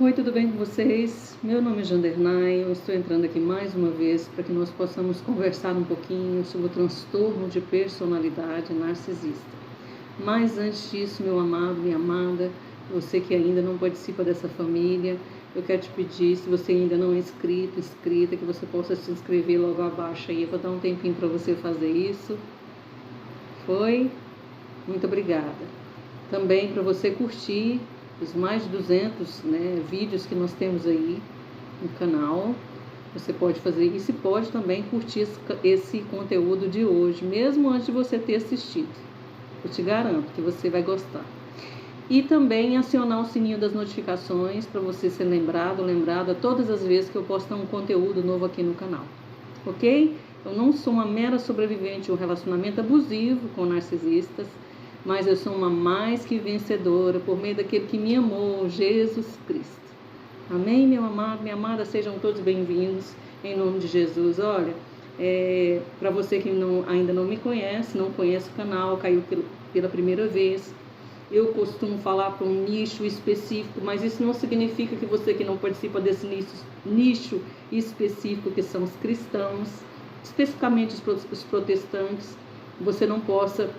Oi, tudo bem com vocês? Meu nome é Jandernay, eu estou entrando aqui mais uma vez para que nós possamos conversar um pouquinho sobre o transtorno de personalidade narcisista. Mas antes disso, meu amado, minha amada, você que ainda não participa dessa família, eu quero te pedir, se você ainda não é inscrita, que você possa se inscrever logo abaixo aí. Eu vou dar um tempinho para você fazer isso. Foi? Muito obrigada. Também para você curtir os mais de 200 vídeos que nós temos aí no canal. Você pode fazer isso e pode também curtir esse conteúdo de hoje, mesmo antes de você ter assistido. Eu te garanto que você vai gostar. E também acionar o sininho das notificações para você ser lembrada todas as vezes que eu postar um conteúdo novo aqui no canal. Ok? Eu não sou uma mera sobrevivente de um relacionamento abusivo com narcisistas, mas eu sou uma mais que vencedora por meio daquele que me amou, Jesus Cristo. Amém, meu amado, minha amada? Sejam todos bem-vindos, em nome de Jesus. Olha, para você que ainda não me conhece, não conhece o canal, caiu pela primeira vez, eu costumo falar para um nicho específico, mas isso não significa que você que não participa desse nicho específico, que são os cristãos, especificamente os protestantes, você não possa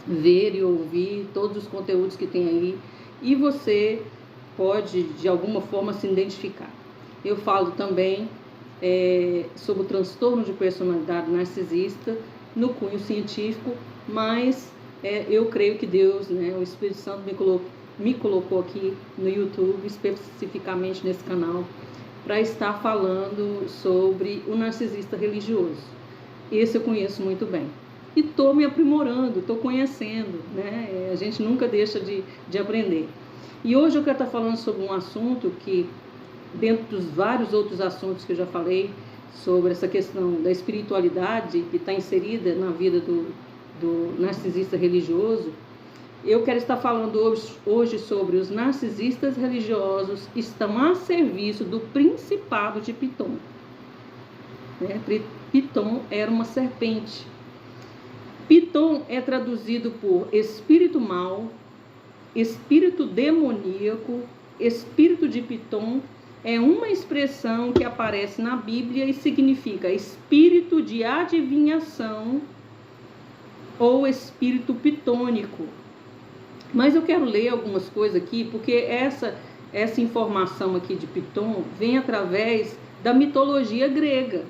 ver e ouvir todos os conteúdos que tem aí, e você pode de alguma forma se identificar. Eu falo também sobre o transtorno de personalidade narcisista no cunho científico, mas eu creio que Deus, o Espírito Santo me colocou aqui no YouTube, especificamente nesse canal, para estar falando sobre o narcisista religioso. Esse eu conheço muito bem. E estou me aprimorando, estou conhecendo, A gente nunca deixa de aprender. E hoje eu quero estar falando sobre um assunto que, dentro dos vários outros assuntos que eu já falei, sobre essa questão da espiritualidade que está inserida na vida do narcisista religioso, eu quero estar falando hoje sobre os narcisistas religiosos que estão a serviço do principado de Piton. Piton era uma serpente. Piton é traduzido por espírito mau, espírito demoníaco, espírito de Piton. É uma expressão que aparece na Bíblia e significa espírito de adivinhação ou espírito pitônico. Mas eu quero ler algumas coisas aqui, porque essa informação aqui de Piton vem através da mitologia grega,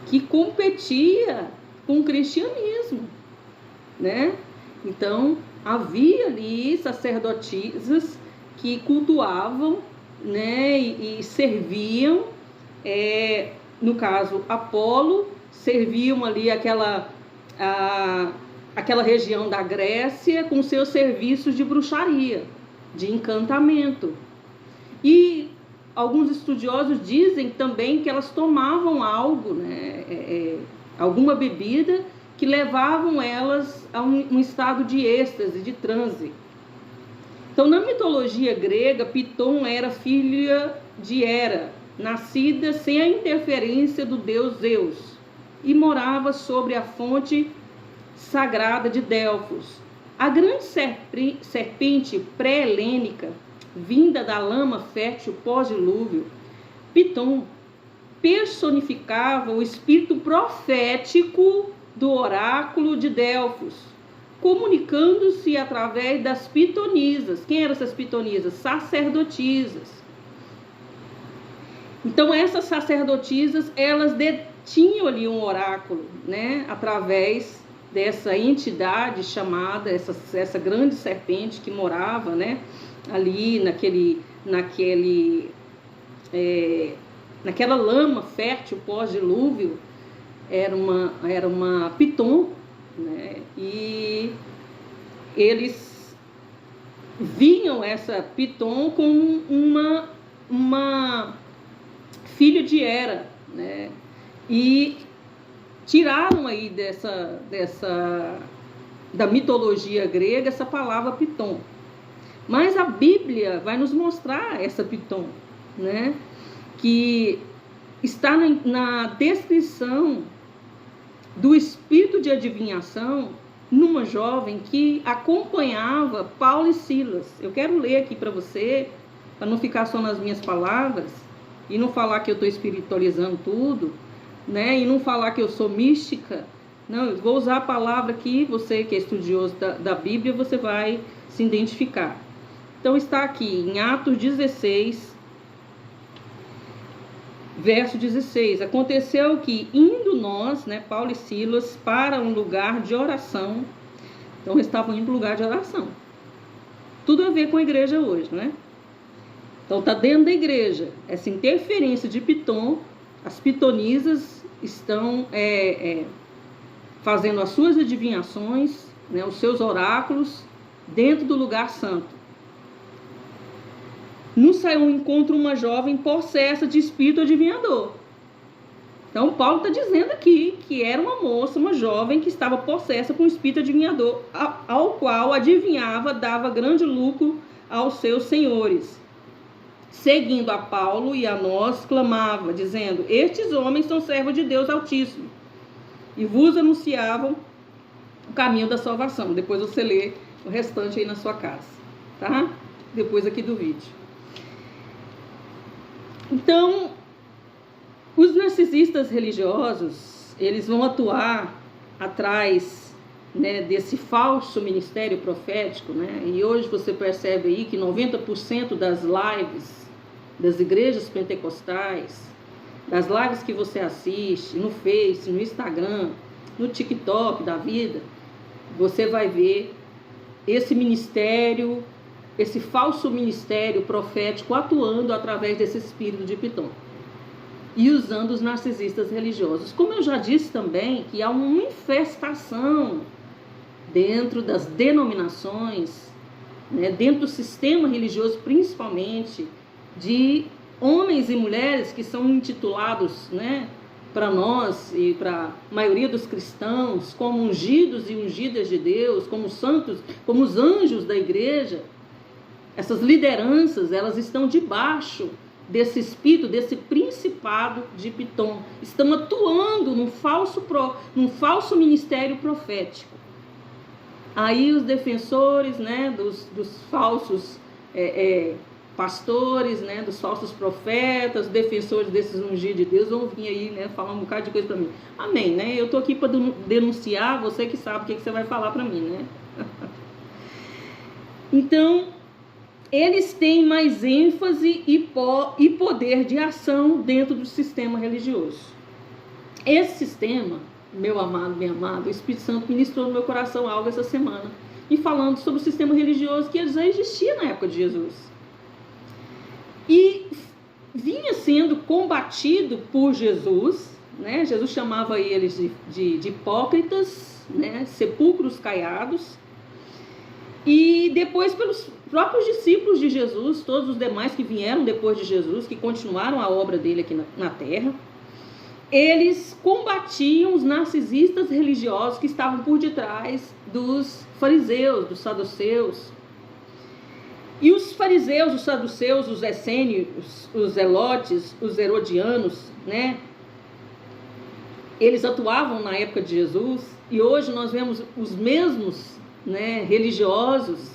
que competia com o cristianismo, Então, havia ali sacerdotisas que cultuavam, e serviam, no caso, Apolo, serviam ali aquela região da Grécia com seus serviços de bruxaria, de encantamento. E alguns estudiosos dizem também que elas tomavam algo, alguma bebida que levavam elas a um estado de êxtase, de transe. Então, na mitologia grega, Piton era filha de Hera, nascida sem a interferência do deus Zeus, e morava sobre a fonte sagrada de Delfos. A grande serpente pré-helênica, vinda da lama fértil pós-dilúvio, Piton personificava o espírito profético do oráculo de Delfos, comunicando-se através das pitonisas. Quem eram essas pitonisas? Sacerdotisas. Então, essas sacerdotisas, elas detinham ali um oráculo, através dessa entidade chamada, essa grande serpente que morava, ali naquela lama fértil pós-dilúvio. Era uma Piton, e eles viam essa Piton como uma filha de Hera, e tiraram aí da mitologia grega essa palavra Piton. Mas a Bíblia vai nos mostrar essa Piton, que está na descrição do espírito de adivinhação numa jovem que acompanhava Paulo e Silas. Eu quero ler aqui para você para não ficar só nas minhas palavras, e não falar que eu estou espiritualizando tudo, né? E não falar que eu sou mística. Não, eu vou usar a palavra que você que é estudioso da Bíblia, você vai se identificar. Então está aqui em Atos 16, verso 16. Aconteceu que, indo nós, né, Paulo e Silas, para um lugar de oração. Então eles estavam indo para um lugar de oração. Tudo a ver com a igreja hoje, né? Então está dentro da igreja. Essa interferência de Piton, as pitonisas estão fazendo as suas adivinhações, né, os seus oráculos, dentro do lugar santo. Nos saiu um encontro uma jovem possessa de espírito adivinhador. Então Paulo está dizendo aqui que era uma moça, uma jovem que estava possessa com o espírito adivinhador, ao qual adivinhava, dava grande lucro aos seus senhores. Seguindo a Paulo e a nós, clamava, dizendo: estes homens são servos de Deus Altíssimo, e vos anunciavam o caminho da salvação. Depois você lê o restante aí na sua casa, tá? Depois aqui do vídeo. Então, os narcisistas religiosos, eles vão atuar atrás, né, desse falso ministério profético, né? E hoje você percebe aí que 90% das lives das igrejas pentecostais, das lives que você assiste no Face, no Instagram, no TikTok da vida, você vai ver esse ministério, esse falso ministério profético atuando através desse espírito de Piton e usando os narcisistas religiosos. Como eu já disse também, que há uma infestação dentro das denominações, né, dentro do sistema religioso principalmente, de homens e mulheres que são intitulados, né, para nós e para a maioria dos cristãos como ungidos e ungidas de Deus, como santos, como os anjos da igreja. Essas lideranças, elas estão debaixo desse espírito, desse principado de Piton. Estão atuando num falso ministério profético. Aí os defensores, né, dos falsos pastores, né, dos falsos profetas, defensores desses ungidos de Deus, vão vir aí, né, falar um bocado de coisa para mim. Amém, né? Eu tô aqui para denunciar, você que sabe o que você vai falar para mim, né? Então, eles têm mais ênfase e poder de ação dentro do sistema religioso. Esse sistema, meu amado, minha amada, o Espírito Santo ministrou no meu coração algo essa semana, e falando sobre o sistema religioso que já existia na época de Jesus. E vinha sendo combatido por Jesus, né? Jesus chamava eles de hipócritas, né? Sepulcros caiados. E depois pelos próprios discípulos de Jesus, todos os demais que vieram depois de Jesus, que continuaram a obra dele aqui na terra, eles combatiam os narcisistas religiosos que estavam por detrás dos fariseus, dos saduceus. E os fariseus, os saduceus, os essênios, os zelotes, os herodianos, né? Eles atuavam na época de Jesus, e hoje nós vemos os mesmos, né, religiosos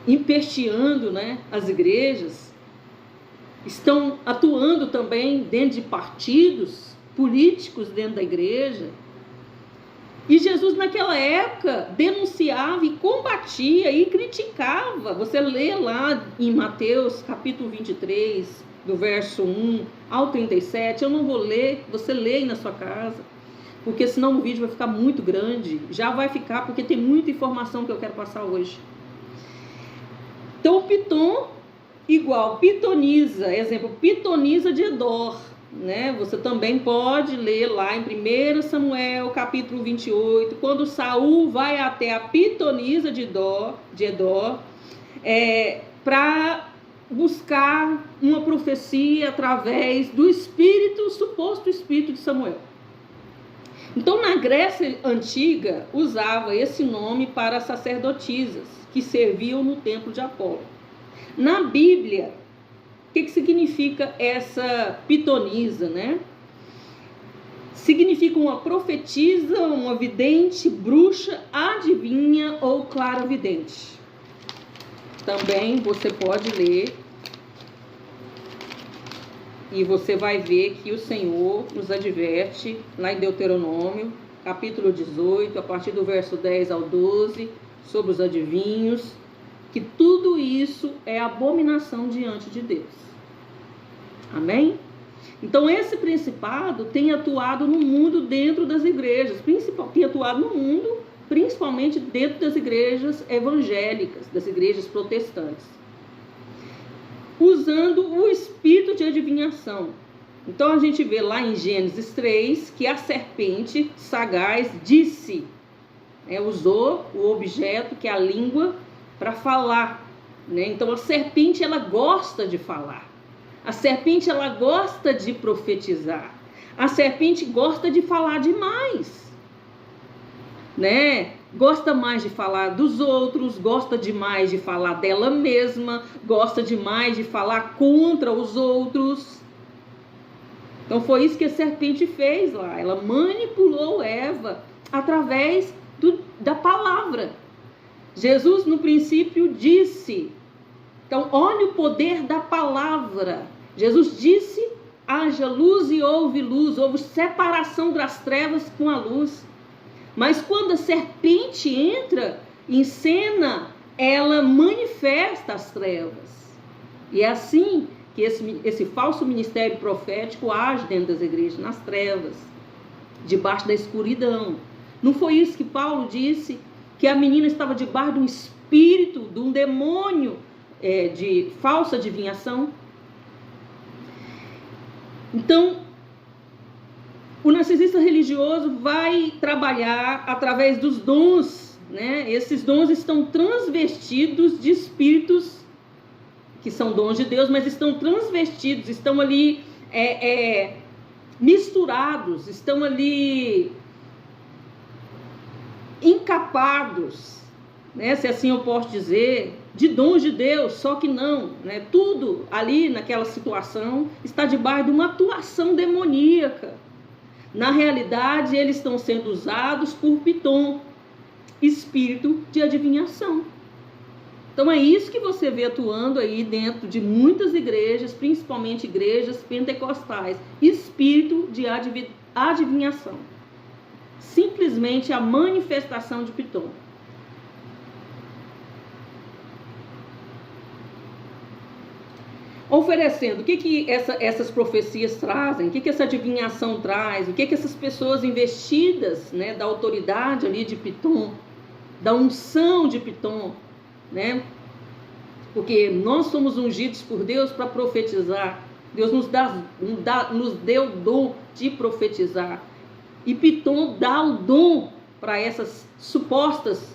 empesteando, né, as igrejas, estão atuando também dentro de partidos políticos dentro da igreja. E Jesus naquela época denunciava e combatia e criticava. Você lê lá em Mateus capítulo 23, do verso 1 ao 37, eu não vou ler, você lê aí na sua casa, porque senão o vídeo vai ficar muito grande. Já vai ficar, porque tem muita informação que eu quero passar hoje. Então, Piton igual pitoniza, exemplo, pitoniza de Edor, né? Você também pode ler lá em 1 Samuel capítulo 28, quando Saul vai até a pitonisa de Edor, para buscar uma profecia através do suposto espírito de Samuel. Então, na Grécia Antiga, usava esse nome para sacerdotisas que serviam no templo de Apolo. Na Bíblia, o que significa essa pitonisa, né? Significa uma profetisa, uma vidente, bruxa, adivinha ou claravidente. Também você pode ler E você vai ver que o Senhor nos adverte, lá em Deuteronômio, capítulo 18, a partir do verso 10 ao 12, sobre os adivinhos, que tudo isso é abominação diante de Deus. Amém? Então esse principado tem atuado no mundo dentro das igrejas, tem atuado no mundo, principalmente dentro das igrejas evangélicas, das igrejas protestantes, usando o espírito de adivinhação. Então a gente vê lá em Gênesis 3 que a serpente sagaz disse, usou o objeto que é a língua para falar, né? Então a serpente ela gosta de falar. A serpente ela gosta de profetizar. A serpente gosta de falar demais, né? Gosta mais de falar dos outros, gosta demais de falar dela mesma, gosta demais de falar contra os outros. Então foi isso que a serpente fez lá. Ela manipulou Eva através da palavra. Jesus no princípio disse. Então olha o poder da palavra. Jesus disse, haja luz e houve luz, houve separação das trevas com a luz. Mas quando a serpente entra em cena, ela manifesta as trevas. E é assim que esse falso ministério profético age dentro das igrejas, nas trevas, debaixo da escuridão. Não foi isso que Paulo disse? Que a menina estava debaixo de um espírito, de um demônio de falsa adivinhação? Então, o narcisista religioso vai trabalhar através dos dons, né? Esses dons estão transvestidos de espíritos que são dons de Deus, mas estão transvestidos, estão ali misturados, estão ali encapados, né? Se assim eu posso dizer, de dons de Deus, só que não, né? Tudo ali naquela situação está debaixo de uma atuação demoníaca. Na realidade, eles estão sendo usados por Pitom, espírito de adivinhação. Então é isso que você vê atuando aí dentro de muitas igrejas, principalmente igrejas pentecostais, espírito de adivinhação. Simplesmente a manifestação de Pitom. Oferecendo, o que essas profecias trazem, o que essa adivinhação traz, o que essas pessoas investidas, né, da autoridade ali de Pitom, da unção de Pitom, né? Porque nós somos ungidos por Deus para profetizar. Deus nos deu o dom de profetizar. E Pitom dá o dom para essas supostas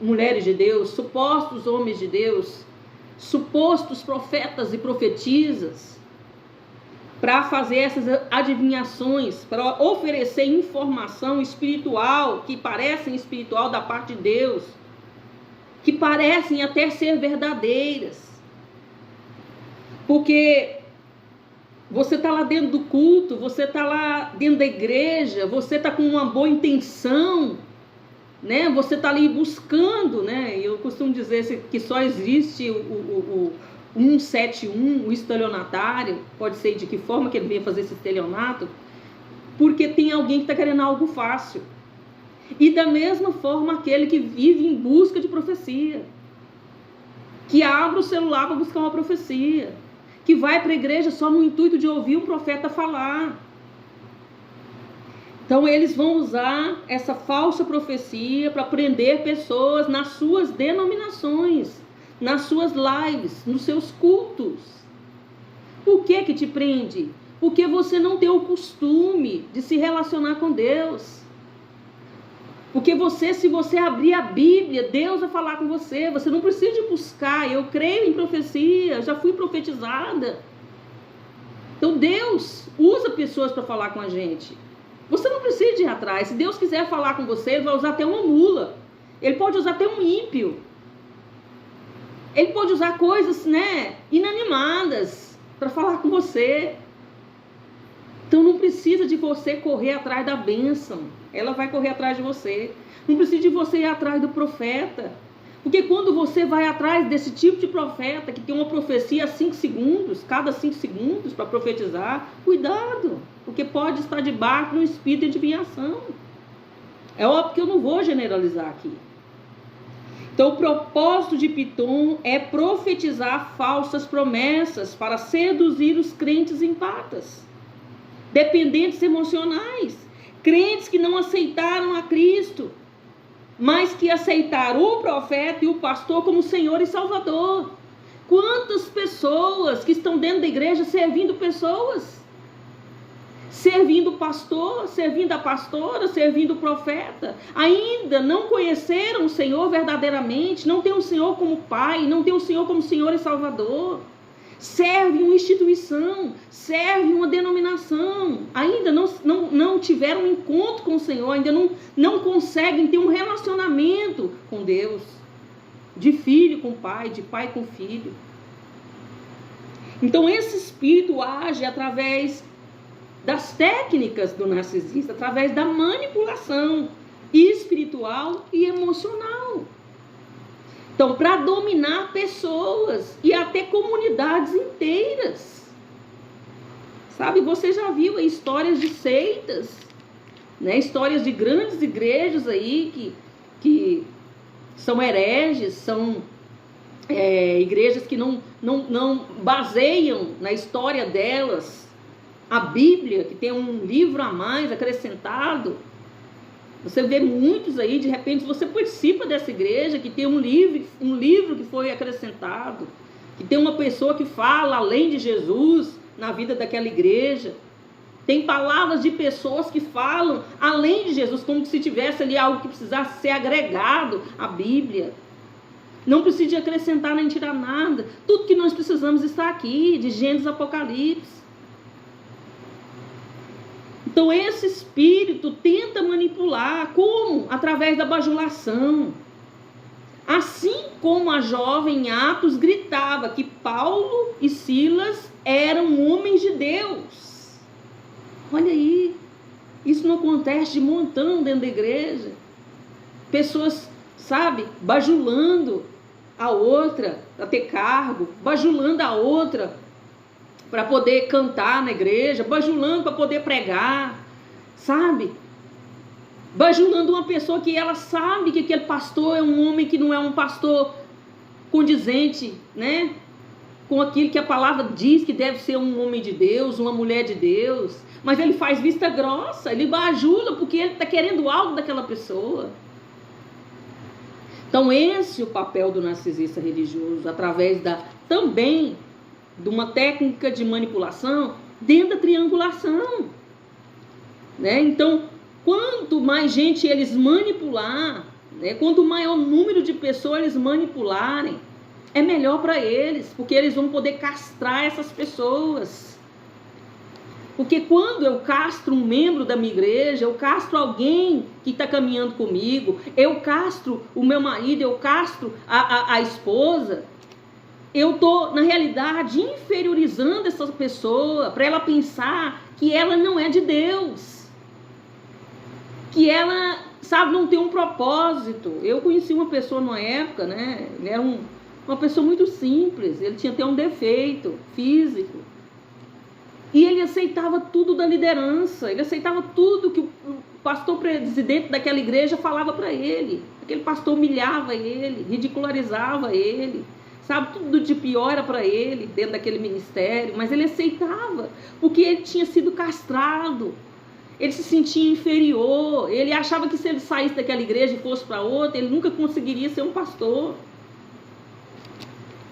mulheres de Deus, supostos homens de Deus, supostos profetas e profetisas, para fazer essas adivinhações, para oferecer informação espiritual, que parecem espiritual da parte de Deus, que parecem até ser verdadeiras. Porque você está lá dentro do culto, você está lá dentro da igreja, você está com uma boa intenção, né? Você está ali buscando, né? Eu costumo dizer que só existe o 171, o estelionatário, pode ser de que forma que ele venha fazer esse estelionato, porque tem alguém que está querendo algo fácil. E da mesma forma aquele que vive em busca de profecia, que abre o celular para buscar uma profecia, que vai para a igreja só no intuito de ouvir o profeta falar. Então eles vão usar essa falsa profecia para prender pessoas nas suas denominações, nas suas lives, nos seus cultos. Por que te prende? Porque você não tem o costume de se relacionar com Deus. Porque se você abrir a Bíblia, Deus vai falar com você. Você não precisa de buscar. Eu creio em profecia, já fui profetizada. Então Deus usa pessoas para falar com a gente. Você não precisa de ir atrás. Se Deus quiser falar com você, Ele vai usar até uma mula. Ele pode usar até um ímpio. Ele pode usar coisas, né, inanimadas para falar com você. Então não precisa de você correr atrás da bênção. Ela vai correr atrás de você. Não precisa de você ir atrás do profeta. Porque quando você vai atrás desse tipo de profeta, que tem uma profecia a 5 segundos, cada 5 segundos para profetizar, cuidado, porque pode estar debaixo de um espírito de adivinhação. É óbvio que eu não vou generalizar aqui. Então o propósito de Pitom é profetizar falsas promessas para seduzir os crentes empatas, dependentes emocionais, crentes que não aceitaram a Cristo, mas que aceitaram o profeta e o pastor como Senhor e Salvador. Quantas pessoas que estão dentro da igreja servindo pessoas, servindo o pastor, servindo a pastora, servindo o profeta, ainda não conheceram o Senhor verdadeiramente, não tem o Senhor como Pai, não tem o Senhor como Senhor e Salvador, serve uma instituição, serve uma denominação, ainda não tiveram um encontro com o Senhor, ainda não conseguem ter um relacionamento com Deus, de filho com pai, de pai com filho. Então esse espírito age através das técnicas do narcisista, através da manipulação espiritual e emocional. Então, para dominar pessoas e até comunidades inteiras. Sabe, você já viu aí histórias de seitas, né? Histórias de grandes igrejas aí que são hereges, são igrejas que não baseiam na história delas a Bíblia, que tem um livro a mais acrescentado. Você vê muitos aí, de repente você participa dessa igreja que tem um livro que foi acrescentado, que tem uma pessoa que fala além de Jesus na vida daquela igreja. Tem palavras de pessoas que falam além de Jesus, como se tivesse ali algo que precisasse ser agregado à Bíblia. Não precisa acrescentar nem tirar nada. Tudo que nós precisamos está aqui, de Gênesis a Apocalipse. Então esse espírito tenta manipular, como? Através da bajulação. Assim como a jovem em Atos gritava que Paulo e Silas eram homens de Deus. Olha aí, isso não acontece de montão dentro da igreja. Pessoas, sabe, bajulando a outra para ter cargo, bajulando a outra para poder cantar na igreja, bajulando para poder pregar, sabe? Bajulando uma pessoa que ela sabe que aquele pastor é um homem que não é um pastor condizente, né? Com aquilo que a palavra diz que deve ser um homem de Deus, uma mulher de Deus, mas ele faz vista grossa, ele bajula porque ele está querendo algo daquela pessoa. Então esse é o papel do narcisista religioso, através também de uma técnica de manipulação dentro da triangulação, né? Então, quanto mais gente eles manipular, né? Quanto maior número de pessoas eles manipularem, é melhor para eles, porque eles vão poder castrar essas pessoas. Porque quando eu castro um membro da minha igreja, eu castro alguém que está caminhando comigo, eu castro o meu marido, eu castro a esposa, eu estou, na realidade, inferiorizando essa pessoa para ela pensar que ela não é de Deus. Que ela, sabe, não tem um propósito. Eu conheci uma pessoa numa época, né? Ele era uma pessoa muito simples, ele tinha até um defeito físico. E ele aceitava tudo da liderança, ele aceitava tudo que o pastor presidente daquela igreja falava para ele. Aquele pastor humilhava ele, ridicularizava ele. Sabe, tudo de pior era para ele, dentro daquele ministério, mas ele aceitava, porque ele tinha sido castrado, ele se sentia inferior, ele achava que se ele saísse daquela igreja e fosse para outra, ele nunca conseguiria ser um pastor,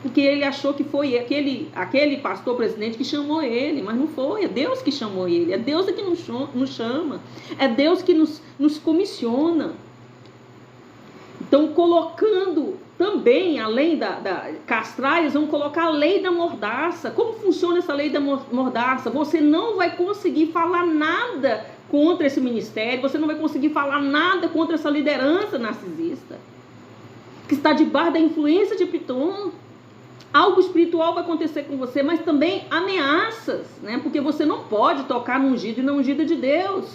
porque ele achou que foi aquele pastor presidente que chamou ele, mas não foi, é Deus que chamou ele, é Deus que nos chama, é Deus que nos comissiona. Então, colocando também, além da castrar, eles vão colocar a lei da mordaça. Como funciona essa lei da mordaça? Você não vai conseguir falar nada contra esse ministério, você não vai conseguir falar nada contra essa liderança narcisista, que está debaixo da influência de Pitom. Algo espiritual vai acontecer com você, mas também ameaças, né? Porque você não pode tocar no ungido e na ungida de Deus.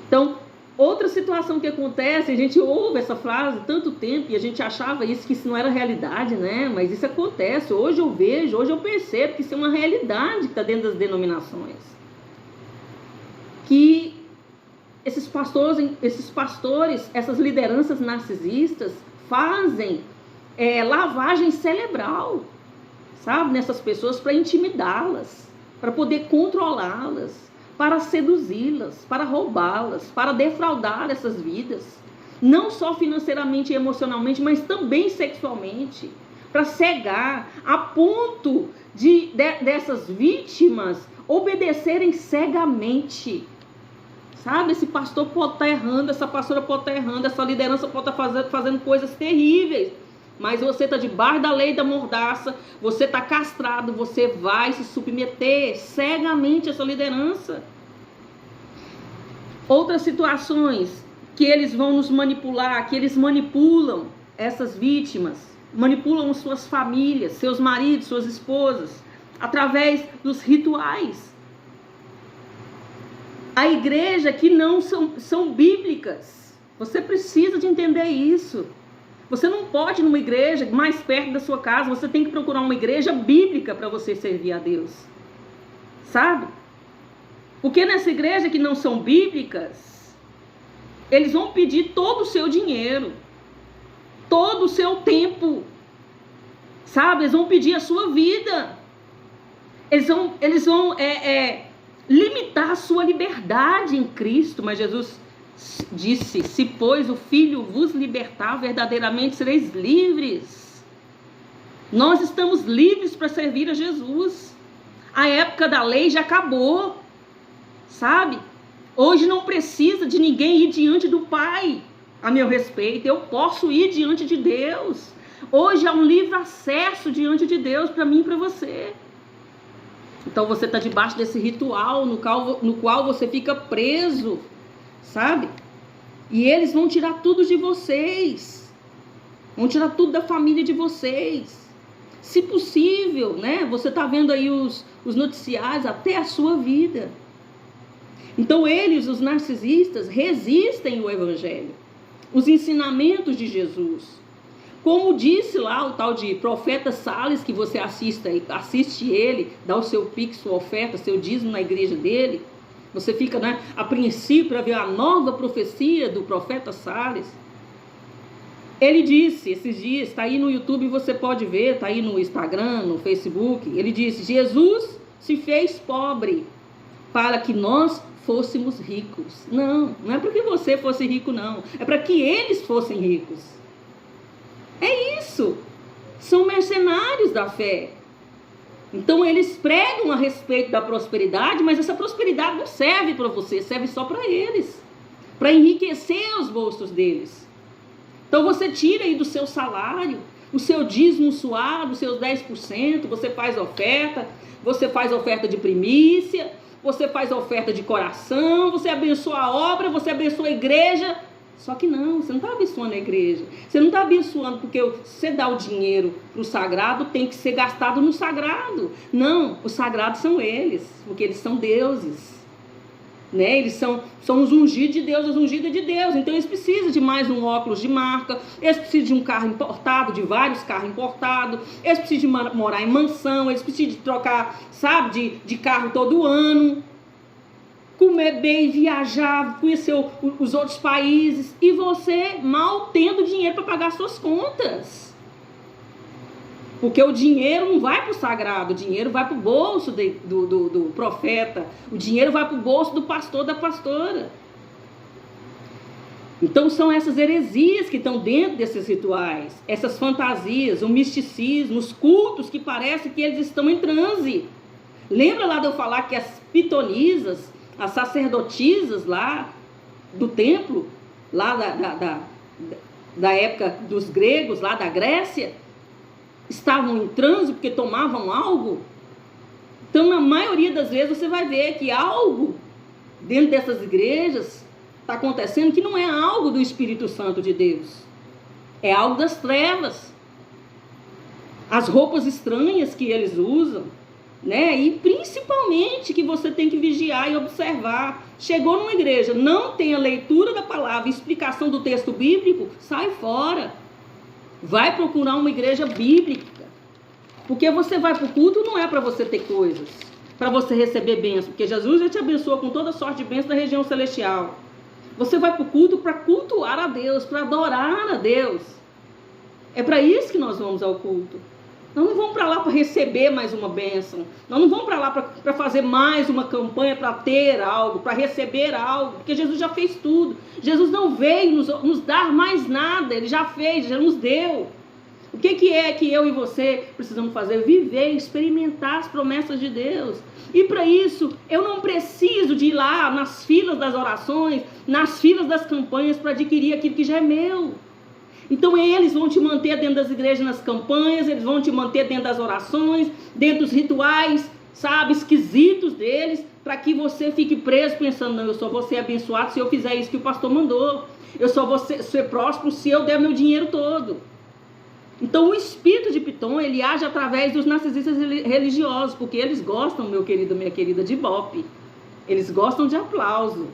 Então, outra situação situação que acontece, a gente ouve essa frase tanto tempo e a gente achava isso, que isso não era realidade, né? Mas isso acontece. Hoje eu vejo, hoje eu percebo que isso é uma realidade que está dentro das denominações. Que esses pastores, essas lideranças narcisistas fazem lavagem cerebral, sabe? Nessas pessoas para intimidá-las, para poder controlá-las, para seduzi-las, para roubá-las, para defraudar essas vidas, não só financeiramente e emocionalmente, mas também sexualmente, para cegar, a ponto dessas vítimas obedecerem cegamente, sabe? Esse pastor pode estar errando, essa pastora pode estar errando, essa liderança pode estar fazendo coisas terríveis, mas você está debaixo da lei da mordaça, você está castrado, você vai se submeter cegamente a essa liderança. Outras situações que eles vão nos manipular, que eles manipulam essas vítimas, manipulam suas famílias, seus maridos, suas esposas, através dos rituais. A igreja que não são bíblicas, você precisa de entender isso. Você não pode ir numa igreja mais perto da sua casa, você tem que procurar uma igreja bíblica para você servir a Deus, sabe? Porque nessa igreja que não são bíblicas, eles vão pedir todo o seu dinheiro, todo o seu tempo, sabe? Eles vão pedir a sua vida, eles vão limitar a sua liberdade em Cristo, mas Jesus disse: se pois o Filho vos libertar, verdadeiramente sereis livres. Nós estamos livres para servir a Jesus. A época da lei já acabou, sabe? Hoje não precisa de ninguém ir diante do Pai a meu respeito, eu posso ir diante de Deus. Hoje há um livre acesso diante de Deus para mim e para você. Então você está debaixo desse ritual no qual você fica preso, sabe? E eles vão tirar tudo de vocês, vão tirar tudo da família de vocês. Se possível, né? Você está vendo aí os noticiários, até a sua vida. Então eles, os narcisistas, resistem ao evangelho, os ensinamentos de Jesus. Como disse lá o tal de profeta Salles, que você assiste ele, dá o seu pix, sua oferta, seu dízimo na igreja dele. Você fica, né, a princípio, para ver a nova profecia do profeta Salles. Ele disse, esses dias, está aí no YouTube, você pode ver, está aí no Instagram, no Facebook. Ele disse: Jesus se fez pobre para que nós fôssemos ricos. Não é para que você fosse rico, não. É para que eles fossem ricos. É isso. São mercenários da fé. Então eles pregam a respeito da prosperidade, mas essa prosperidade não serve para você, serve só para eles, para enriquecer os bolsos deles. Então você tira aí do seu salário, o seu dízimo suado, os seus 10%, você faz oferta de primícia, você faz oferta de coração, você abençoa a obra, você abençoa a igreja. Só que não, você não está abençoando a igreja. Você não está abençoando porque você dá o dinheiro para o sagrado, tem que ser gastado no sagrado. Não, os sagrados são eles, porque eles são deuses, né? Eles são os ungidos de Deus, as ungidas de Deus. Então eles precisam de mais um óculos de marca, eles precisam de um carro importado, de vários carros importados, eles precisam de morar em mansão, eles precisam de trocar, sabe, de carro todo ano, comer bem, viajar, conhecer os outros países, e você mal tendo dinheiro para pagar suas contas. Porque o dinheiro não vai para o sagrado, o dinheiro vai para o bolso do profeta, o dinheiro vai para o bolso do pastor, da pastora. Então são essas heresias que estão dentro desses rituais, essas fantasias, o misticismo, os cultos que parece que eles estão em transe. Lembra lá de eu falar que as pitonisas, as sacerdotisas lá do templo, lá da época dos gregos, lá da Grécia, estavam em transe porque tomavam algo? Então, na maioria das vezes, você vai ver que algo dentro dessas igrejas está acontecendo que não é algo do Espírito Santo de Deus, é algo das trevas. As roupas estranhas que eles usam, né? E principalmente que você tem que vigiar e observar. Chegou numa igreja, não tem a leitura da palavra, explicação do texto bíblico, sai fora. Vai procurar uma igreja bíblica. Porque você vai para o culto não é para você ter coisas, para você receber bênção, porque Jesus já te abençoou com toda sorte de bênção da região celestial. Você vai para o culto para cultuar a Deus, para adorar a Deus. É para isso que nós vamos ao culto. Nós não vamos para lá para receber mais uma bênção. Nós não vamos para lá para fazer mais uma campanha, para ter algo, para receber algo. Porque Jesus já fez tudo. Jesus não veio nos dar mais nada. Ele já fez, já nos deu. O que é que eu e você precisamos fazer? Viver, experimentar as promessas de Deus. E para isso, eu não preciso de ir lá nas filas das orações, nas filas das campanhas para adquirir aquilo que já é meu. Então eles vão te manter dentro das igrejas nas campanhas, eles vão te manter dentro das orações, dentro dos rituais, sabe, esquisitos deles, para que você fique preso pensando, não, eu só vou ser abençoado se eu fizer isso que o pastor mandou. Eu só vou ser próspero se eu der meu dinheiro todo. Então o espírito de Pitom, ele age através dos narcisistas religiosos, porque eles gostam, meu querido, minha querida, de ibope. Eles gostam de aplauso,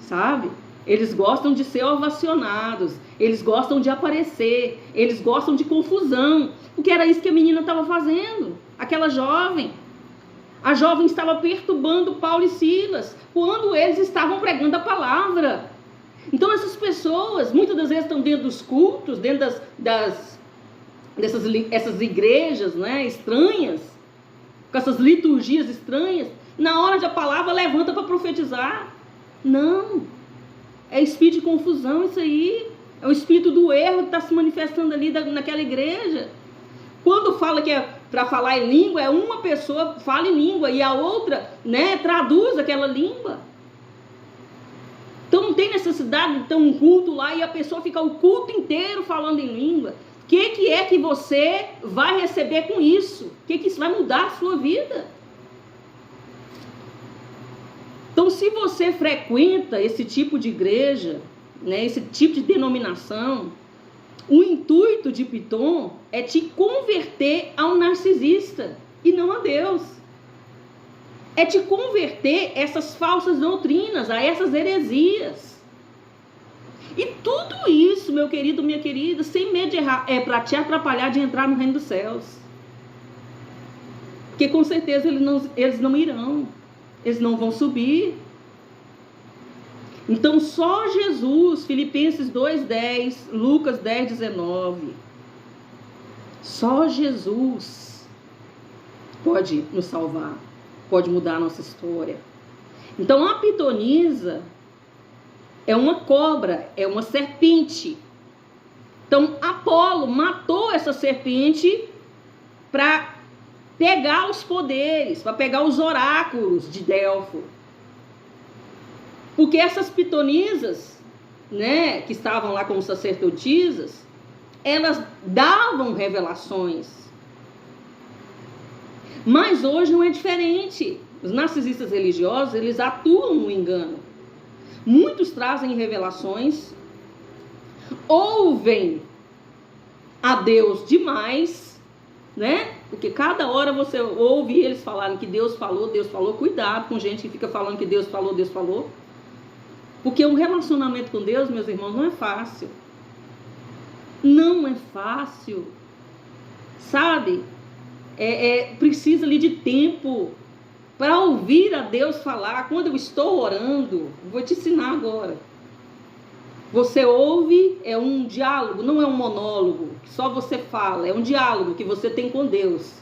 sabe? Eles gostam de ser ovacionados, eles gostam de aparecer, eles gostam de confusão, porque era isso que a menina estava fazendo, aquela jovem. A jovem estava perturbando Paulo e Silas, quando eles estavam pregando a palavra. Então essas pessoas, muitas das vezes estão dentro dos cultos, dentro dessas igrejas, né, estranhas, com essas liturgias estranhas, na hora da palavra levanta para profetizar. Não. É espírito de confusão isso aí. É o espírito do erro que está se manifestando ali naquela igreja. Quando fala que é para falar em língua, é uma pessoa fala em língua e a outra, né, traduz aquela língua. Então não tem necessidade de ter um culto lá e a pessoa fica o culto inteiro falando em língua. O que é que você vai receber com isso? O que isso vai mudar a sua vida? Então, se você frequenta esse tipo de igreja, né, esse tipo de denominação, o intuito de Pitom é te converter a um narcisista e não a Deus. É te converter a essas falsas doutrinas, a essas heresias. E tudo isso, meu querido, minha querida, sem medo de errar, é para te atrapalhar de entrar no reino dos céus. Porque com certeza eles não irão. Eles não vão subir. Então só Jesus, Filipenses 2:10, Lucas 10:19, só Jesus pode nos salvar, pode mudar a nossa história. Então a pitonisa é uma cobra, é uma serpente. Então Apolo matou essa serpente para pegar os poderes, para pegar os oráculos de Delfo. Porque essas pitonisas, né, que estavam lá como sacerdotisas, elas davam revelações. Mas hoje não é diferente. Os narcisistas religiosos, eles atuam no engano. Muitos trazem revelações, ouvem a Deus demais, né? Porque cada hora você ouve eles falarem que Deus falou. Cuidado com gente que fica falando que Deus falou. Porque um relacionamento com Deus, meus irmãos, não é fácil. Não é fácil. Sabe? Precisa ali de tempo para ouvir a Deus falar. Quando eu estou orando, vou te ensinar agora. Você ouve, é um diálogo, não é um monólogo, que só você fala, é um diálogo que você tem com Deus.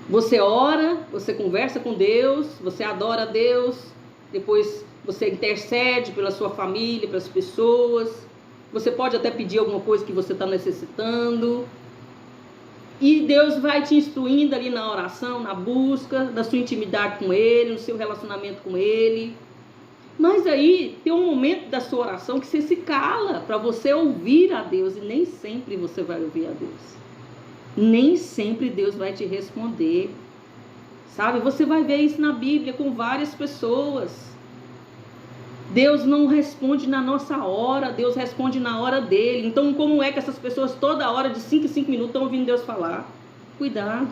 Você ora, você conversa com Deus, você adora a Deus, depois você intercede pela sua família, pelas pessoas, você pode até pedir alguma coisa que você está necessitando, e Deus vai te instruindo ali na oração, na busca da sua intimidade com Ele, no seu relacionamento com Ele. Mas aí tem um momento da sua oração que você se cala para você ouvir a Deus, e nem sempre você vai ouvir a Deus. Nem sempre Deus vai te responder. Sabe? Você vai ver isso na Bíblia com várias pessoas. Deus não responde na nossa hora, Deus responde na hora dele. Então como é que essas pessoas toda hora de 5 em 5 minutos estão ouvindo Deus falar? Cuidado.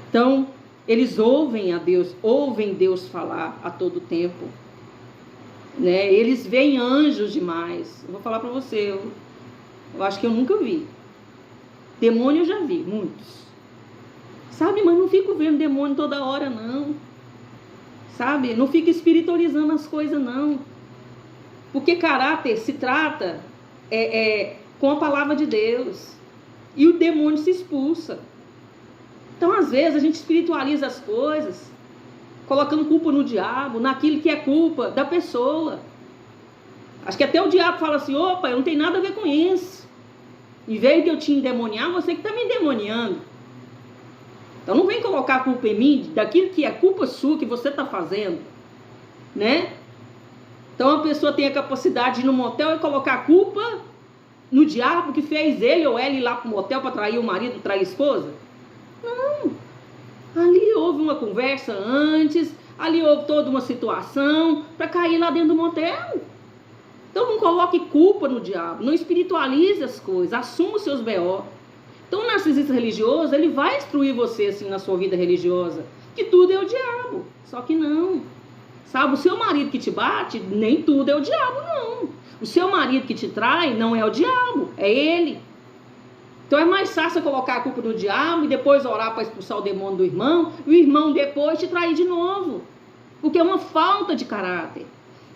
Então, eles ouvem a Deus, ouvem Deus falar a todo tempo, né? Eles veem anjos demais. Eu vou falar para você, eu acho que eu nunca vi. Demônio eu já vi, muitos. Sabe, mas não fico vendo demônio toda hora, não. Sabe, não fico espiritualizando as coisas, não. Porque caráter se trata com a palavra de Deus. E o demônio se expulsa. Então, às vezes, a gente espiritualiza as coisas, colocando culpa no diabo, naquilo que é culpa da pessoa. Acho que até o diabo fala assim, opa, eu não tenho nada a ver com isso. Em vez de eu te endemoniar, você que está me endemoniando. Então não vem colocar a culpa em mim, daquilo que é culpa sua, que você está fazendo. Né? Então a pessoa tem a capacidade de ir no motel e colocar a culpa no diabo que fez ele ou ela ir lá para o motel para trair o marido, trair a esposa. Não. Ali houve uma conversa antes, ali houve toda uma situação para cair lá dentro do motel. Então não coloque culpa no diabo, não espiritualize as coisas, assuma os seus B.O. Então o narcisista religioso, ele vai instruir você assim na sua vida religiosa, que tudo é o diabo, só que não. Sabe, o seu marido que te bate, nem tudo é o diabo, não. O seu marido que te trai, não é o diabo, é ele. Então é mais fácil colocar a culpa no diabo e depois orar para expulsar o demônio do irmão, e o irmão depois te trair de novo. Porque é uma falta de caráter.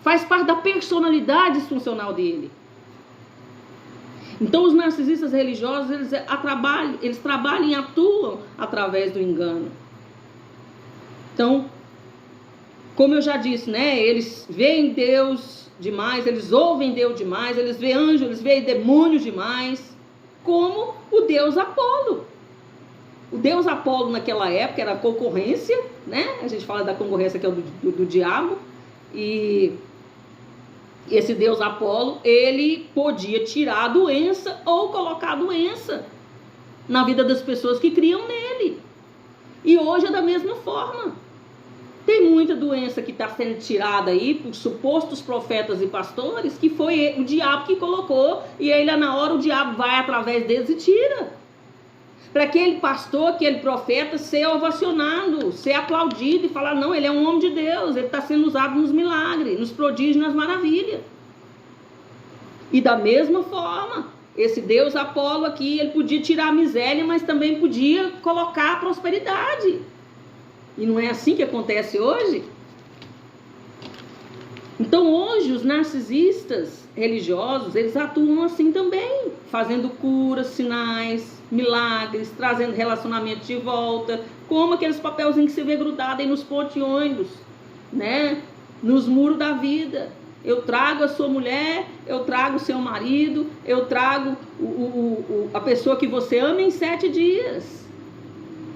Faz parte da personalidade disfuncional dele. Então os narcisistas religiosos, eles trabalham e atuam através do engano. Então, como eu já disse, né? Eles veem Deus demais, eles ouvem Deus demais, eles veem anjos, eles veem demônios demais. Como o deus Apolo. O deus Apolo naquela época era a concorrência, né? A gente fala da concorrência que é do diabo. E esse deus Apolo, ele podia tirar a doença ou colocar a doença na vida das pessoas que criam nele. E hoje é da mesma forma. Tem muita doença que está sendo tirada aí por supostos profetas e pastores, que foi o diabo que colocou, e aí lá na hora o diabo vai através deles e tira. Para aquele pastor, aquele profeta ser ovacionado, ser aplaudido e falar, não, ele é um homem de Deus, ele está sendo usado nos milagres, nos prodígios, nas maravilhas. E da mesma forma, esse deus Apolo aqui, ele podia tirar a miséria, mas também podia colocar a prosperidade. E não é assim que acontece hoje? Então hoje os narcisistas religiosos, eles atuam assim também, fazendo curas, sinais, milagres, trazendo relacionamento de volta, como aqueles papelzinhos que você vê grudado aí nos pontos de ônibus, né? Nos muros da vida. Eu trago a sua mulher, eu trago o seu marido, eu trago a pessoa que você ama em 7 dias.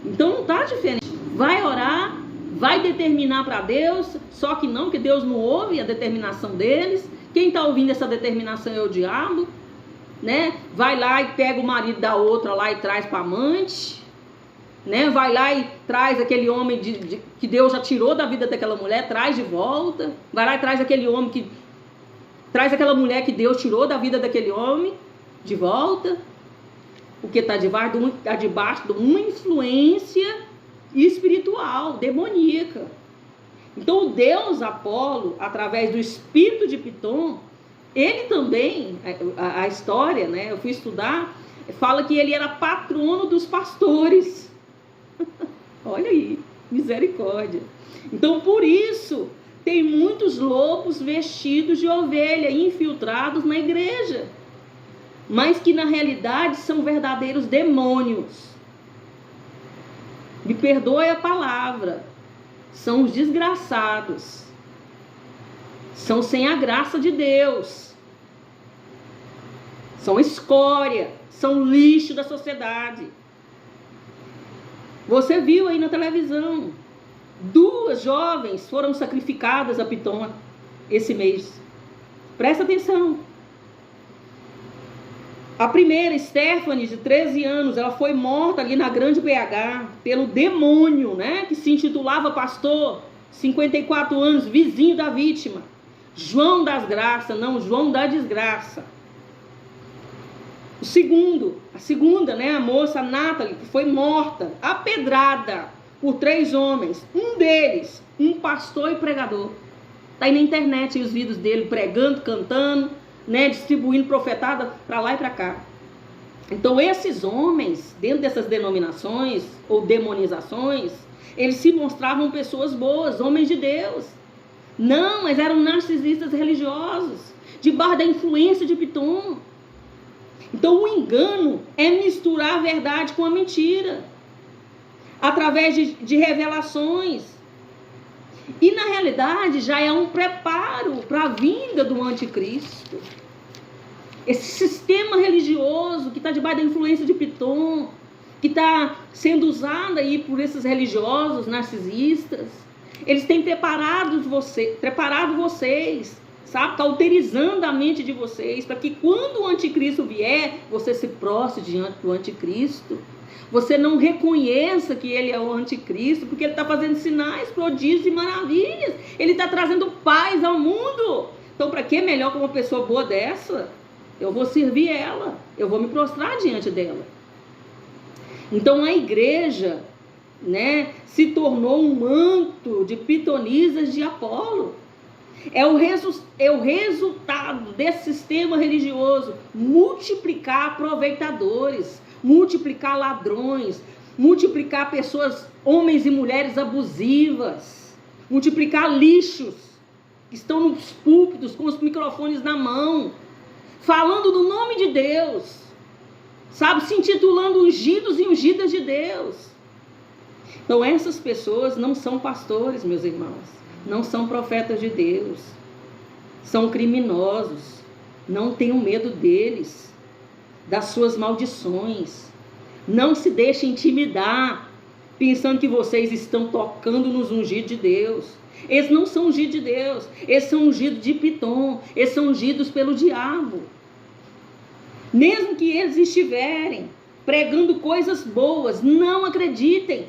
Então não está diferente. Vai orar, vai determinar para Deus, só que não, que Deus não ouve a determinação deles. Quem está ouvindo essa determinação é o diabo, né? Vai lá e pega o marido da outra lá e traz para amante, né? Vai lá e traz aquele homem que Deus já tirou da vida daquela mulher, traz de volta. Vai lá e traz aquele homem traz aquela mulher que Deus tirou da vida daquele homem de volta, porque está debaixo de uma influência espiritual, demoníaca. Então o deus Apolo, através do espírito de Piton, ele também, a história, né, eu fui estudar, fala que ele era patrono dos pastores. Olha aí, misericórdia. Então por isso tem muitos lobos vestidos de ovelha infiltrados na igreja, mas que na realidade são verdadeiros demônios. Me perdoe a palavra, são os desgraçados, são sem a graça de Deus, são escória, são lixo da sociedade. Você viu aí na televisão, 2 jovens foram sacrificadas a Piton esse mês. Presta atenção. A primeira, Stephanie, de 13 anos, ela foi morta ali na Grande BH pelo demônio, né? Que se intitulava pastor, 54 anos, vizinho da vítima. João das Graças, não, João da Desgraça. A segunda, né? A moça Nathalie, que foi morta, apedrada, por 3 homens. Um deles, um pastor e pregador. Está aí na internet os vídeos dele pregando, cantando, né, distribuindo profetada para lá e para cá. Então esses homens, dentro dessas denominações ou demonizações, eles se mostravam pessoas boas, homens de Deus. Não, mas eram narcisistas religiosos, debaixo da influência de Pitom. Então o engano é misturar a verdade com a mentira, através de revelações. E na realidade já é um preparo para a vinda do anticristo. Esse sistema religioso que está debaixo da influência de Pitom, que está sendo usado aí por esses religiosos narcisistas, eles têm preparado vocês, sabe, cauterizando a mente de vocês, para que quando o anticristo vier, você se prostre diante do anticristo. Você não reconheça que ele é o anticristo, porque ele está fazendo sinais, prodígios e maravilhas. Ele está trazendo paz ao mundo. Então, para que melhor com uma pessoa boa dessa? Eu vou servir ela, eu vou me prostrar diante dela. Então, a igreja, né, se tornou um manto de pitonisas de Apolo. É o resultado desse sistema religioso multiplicar aproveitadores, multiplicar ladrões, multiplicar pessoas, homens e mulheres abusivas, multiplicar lixos que estão nos púlpitos com os microfones na mão, falando do nome de Deus, sabe, se intitulando ungidos e ungidas de Deus. Então essas pessoas não são pastores, meus irmãos, não são profetas de Deus, são criminosos. Não tenham medo deles, das suas maldições. Não se deixem intimidar, pensando que vocês estão tocando nos ungidos de Deus. Eles não são ungidos de Deus, eles são ungidos de Pitom, eles são ungidos pelo diabo. Mesmo que eles estiverem pregando coisas boas, não acreditem.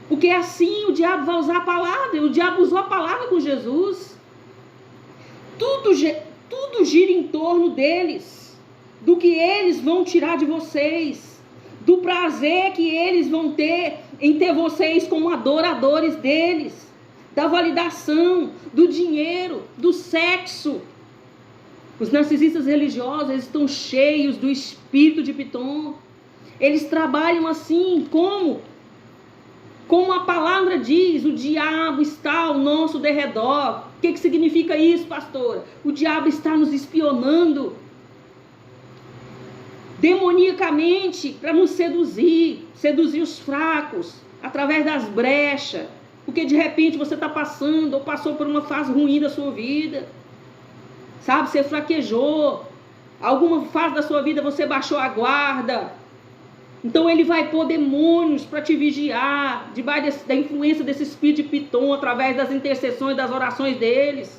Porque assim o diabo vai usar a palavra. O diabo usou a palavra com Jesus. Tudo gira em torno deles, do que eles vão tirar de vocês, do prazer que eles vão ter em ter vocês como adoradores deles, da validação, do dinheiro, do sexo. Os narcisistas religiosos, eles estão cheios do espírito de Pitom. Eles trabalham assim, como a palavra diz, o diabo está ao nosso derredor. O que significa isso, pastora? O diabo está nos espionando demoniacamente para nos seduzir os fracos, através das brechas, porque de repente você está passando ou passou por uma fase ruim da sua vida, sabe, você fraquejou, alguma fase da sua vida você baixou a guarda. Então ele vai pôr demônios para te vigiar, debaixo da influência desse espírito de Pitom, através das intercessões, das orações deles.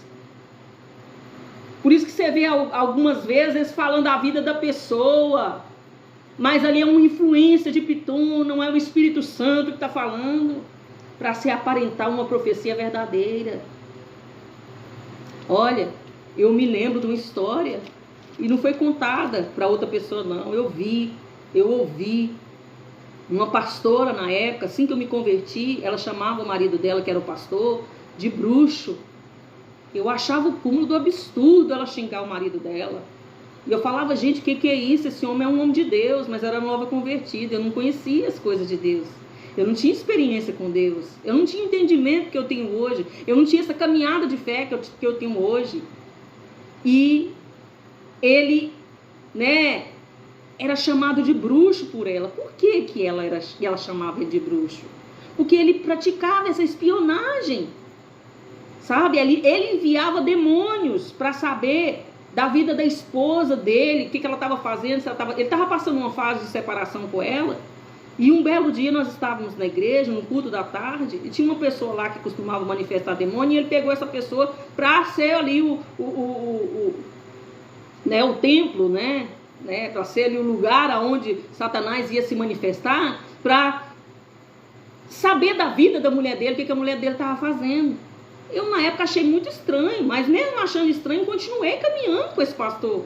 Por isso que você vê algumas vezes eles falando da vida da pessoa, mas ali é uma influência de Pitom, não é o Espírito Santo que está falando, para se aparentar uma profecia verdadeira. Olha, eu me lembro de uma história, e não foi contada para outra pessoa não, eu ouvi uma pastora na época, assim que eu me converti, ela chamava o marido dela, que era o pastor, de bruxo. Eu achava o cúmulo do absurdo ela xingar o marido dela. E eu falava, gente, o que é isso? Esse homem é um homem de Deus, mas era nova convertida, eu não conhecia as coisas de Deus. Eu não tinha experiência com Deus, eu não tinha entendimento que eu tenho hoje, eu não tinha essa caminhada de fé que eu tenho hoje. E ele, né, era chamado de bruxo por ela. Por que ela chamava ele de bruxo? Porque ele praticava essa espionagem, sabe? Ele enviava demônios para saber da vida da esposa dele, o que ela estava fazendo, ele estava passando uma fase de separação com ela. E um belo dia nós estávamos na igreja, no culto da tarde, e tinha uma pessoa lá que costumava manifestar demônio, e ele pegou essa pessoa para ser ali o templo, né, para ser ali o lugar onde Satanás ia se manifestar, para saber da vida da mulher dele, o que a mulher dele estava fazendo. Eu na época achei muito estranho, mas mesmo achando estranho, continuei caminhando com esse pastor.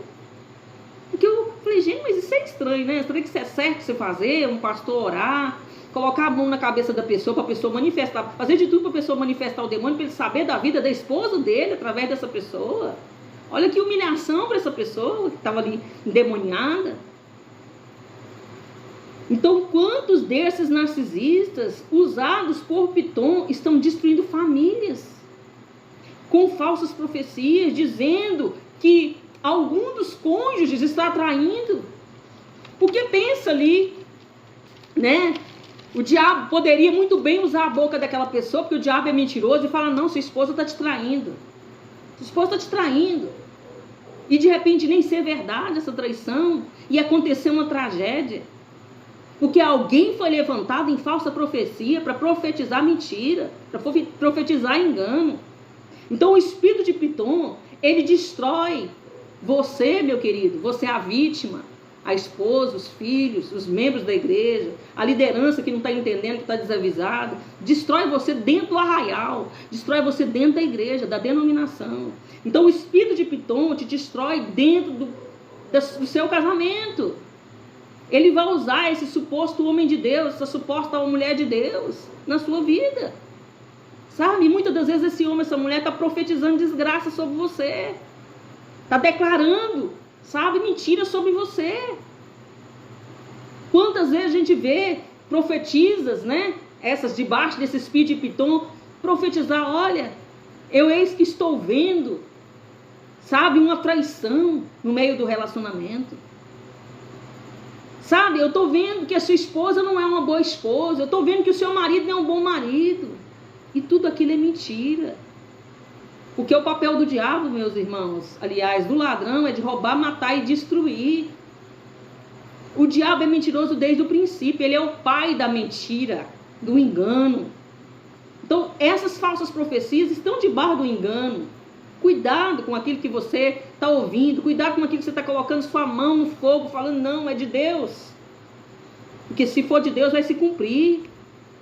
Porque eu falei, gente, mas isso é estranho, né? Será que isso é certo você fazer? Um pastor orar, colocar a mão na cabeça da pessoa, para a pessoa manifestar, fazer de tudo para a pessoa manifestar o demônio, para ele saber da vida da esposa dele através dessa pessoa. Olha que humilhação para essa pessoa que estava ali endemoniada. Então, quantos desses narcisistas usados por Piton estão destruindo famílias com falsas profecias, dizendo que algum dos cônjuges está traindo? Porque pensa ali, né? O diabo poderia muito bem usar a boca daquela pessoa, porque o diabo é mentiroso, e fala, não, sua esposa está te traindo. Sua esposa está te traindo. E de repente nem ser verdade essa traição, e acontecer uma tragédia. Porque alguém foi levantado em falsa profecia para profetizar mentira, para profetizar engano. Então o espírito de Piton, ele destrói você, meu querido, você é a vítima, a esposa, os filhos, os membros da igreja, a liderança que não está entendendo, que está desavisada, destrói você dentro do arraial, destrói você dentro da igreja, da denominação. Então o espírito de Piton te destrói dentro do seu casamento. Ele vai usar esse suposto homem de Deus, essa suposta mulher de Deus na sua vida. Sabe? E muitas das vezes esse homem, essa mulher está profetizando desgraça sobre você. Está declarando, sabe, mentira sobre você. Quantas vezes a gente vê profetisas, né? Essas debaixo desse espírito de Piton, profetizar, olha, eu eis que estou vendo, sabe, uma traição no meio do relacionamento. Sabe, eu estou vendo que a sua esposa não é uma boa esposa, eu estou vendo que o seu marido não é um bom marido. E tudo aquilo é mentira. Porque o papel do diabo, meus irmãos, aliás, do ladrão, é de roubar, matar e destruir. O diabo é mentiroso desde o princípio, ele é o pai da mentira, do engano. Então, essas falsas profecias estão debaixo do engano. Cuidado com aquilo que você está ouvindo, cuidado com aquilo que você está colocando sua mão no fogo, falando, não, é de Deus. Porque se for de Deus, vai se cumprir.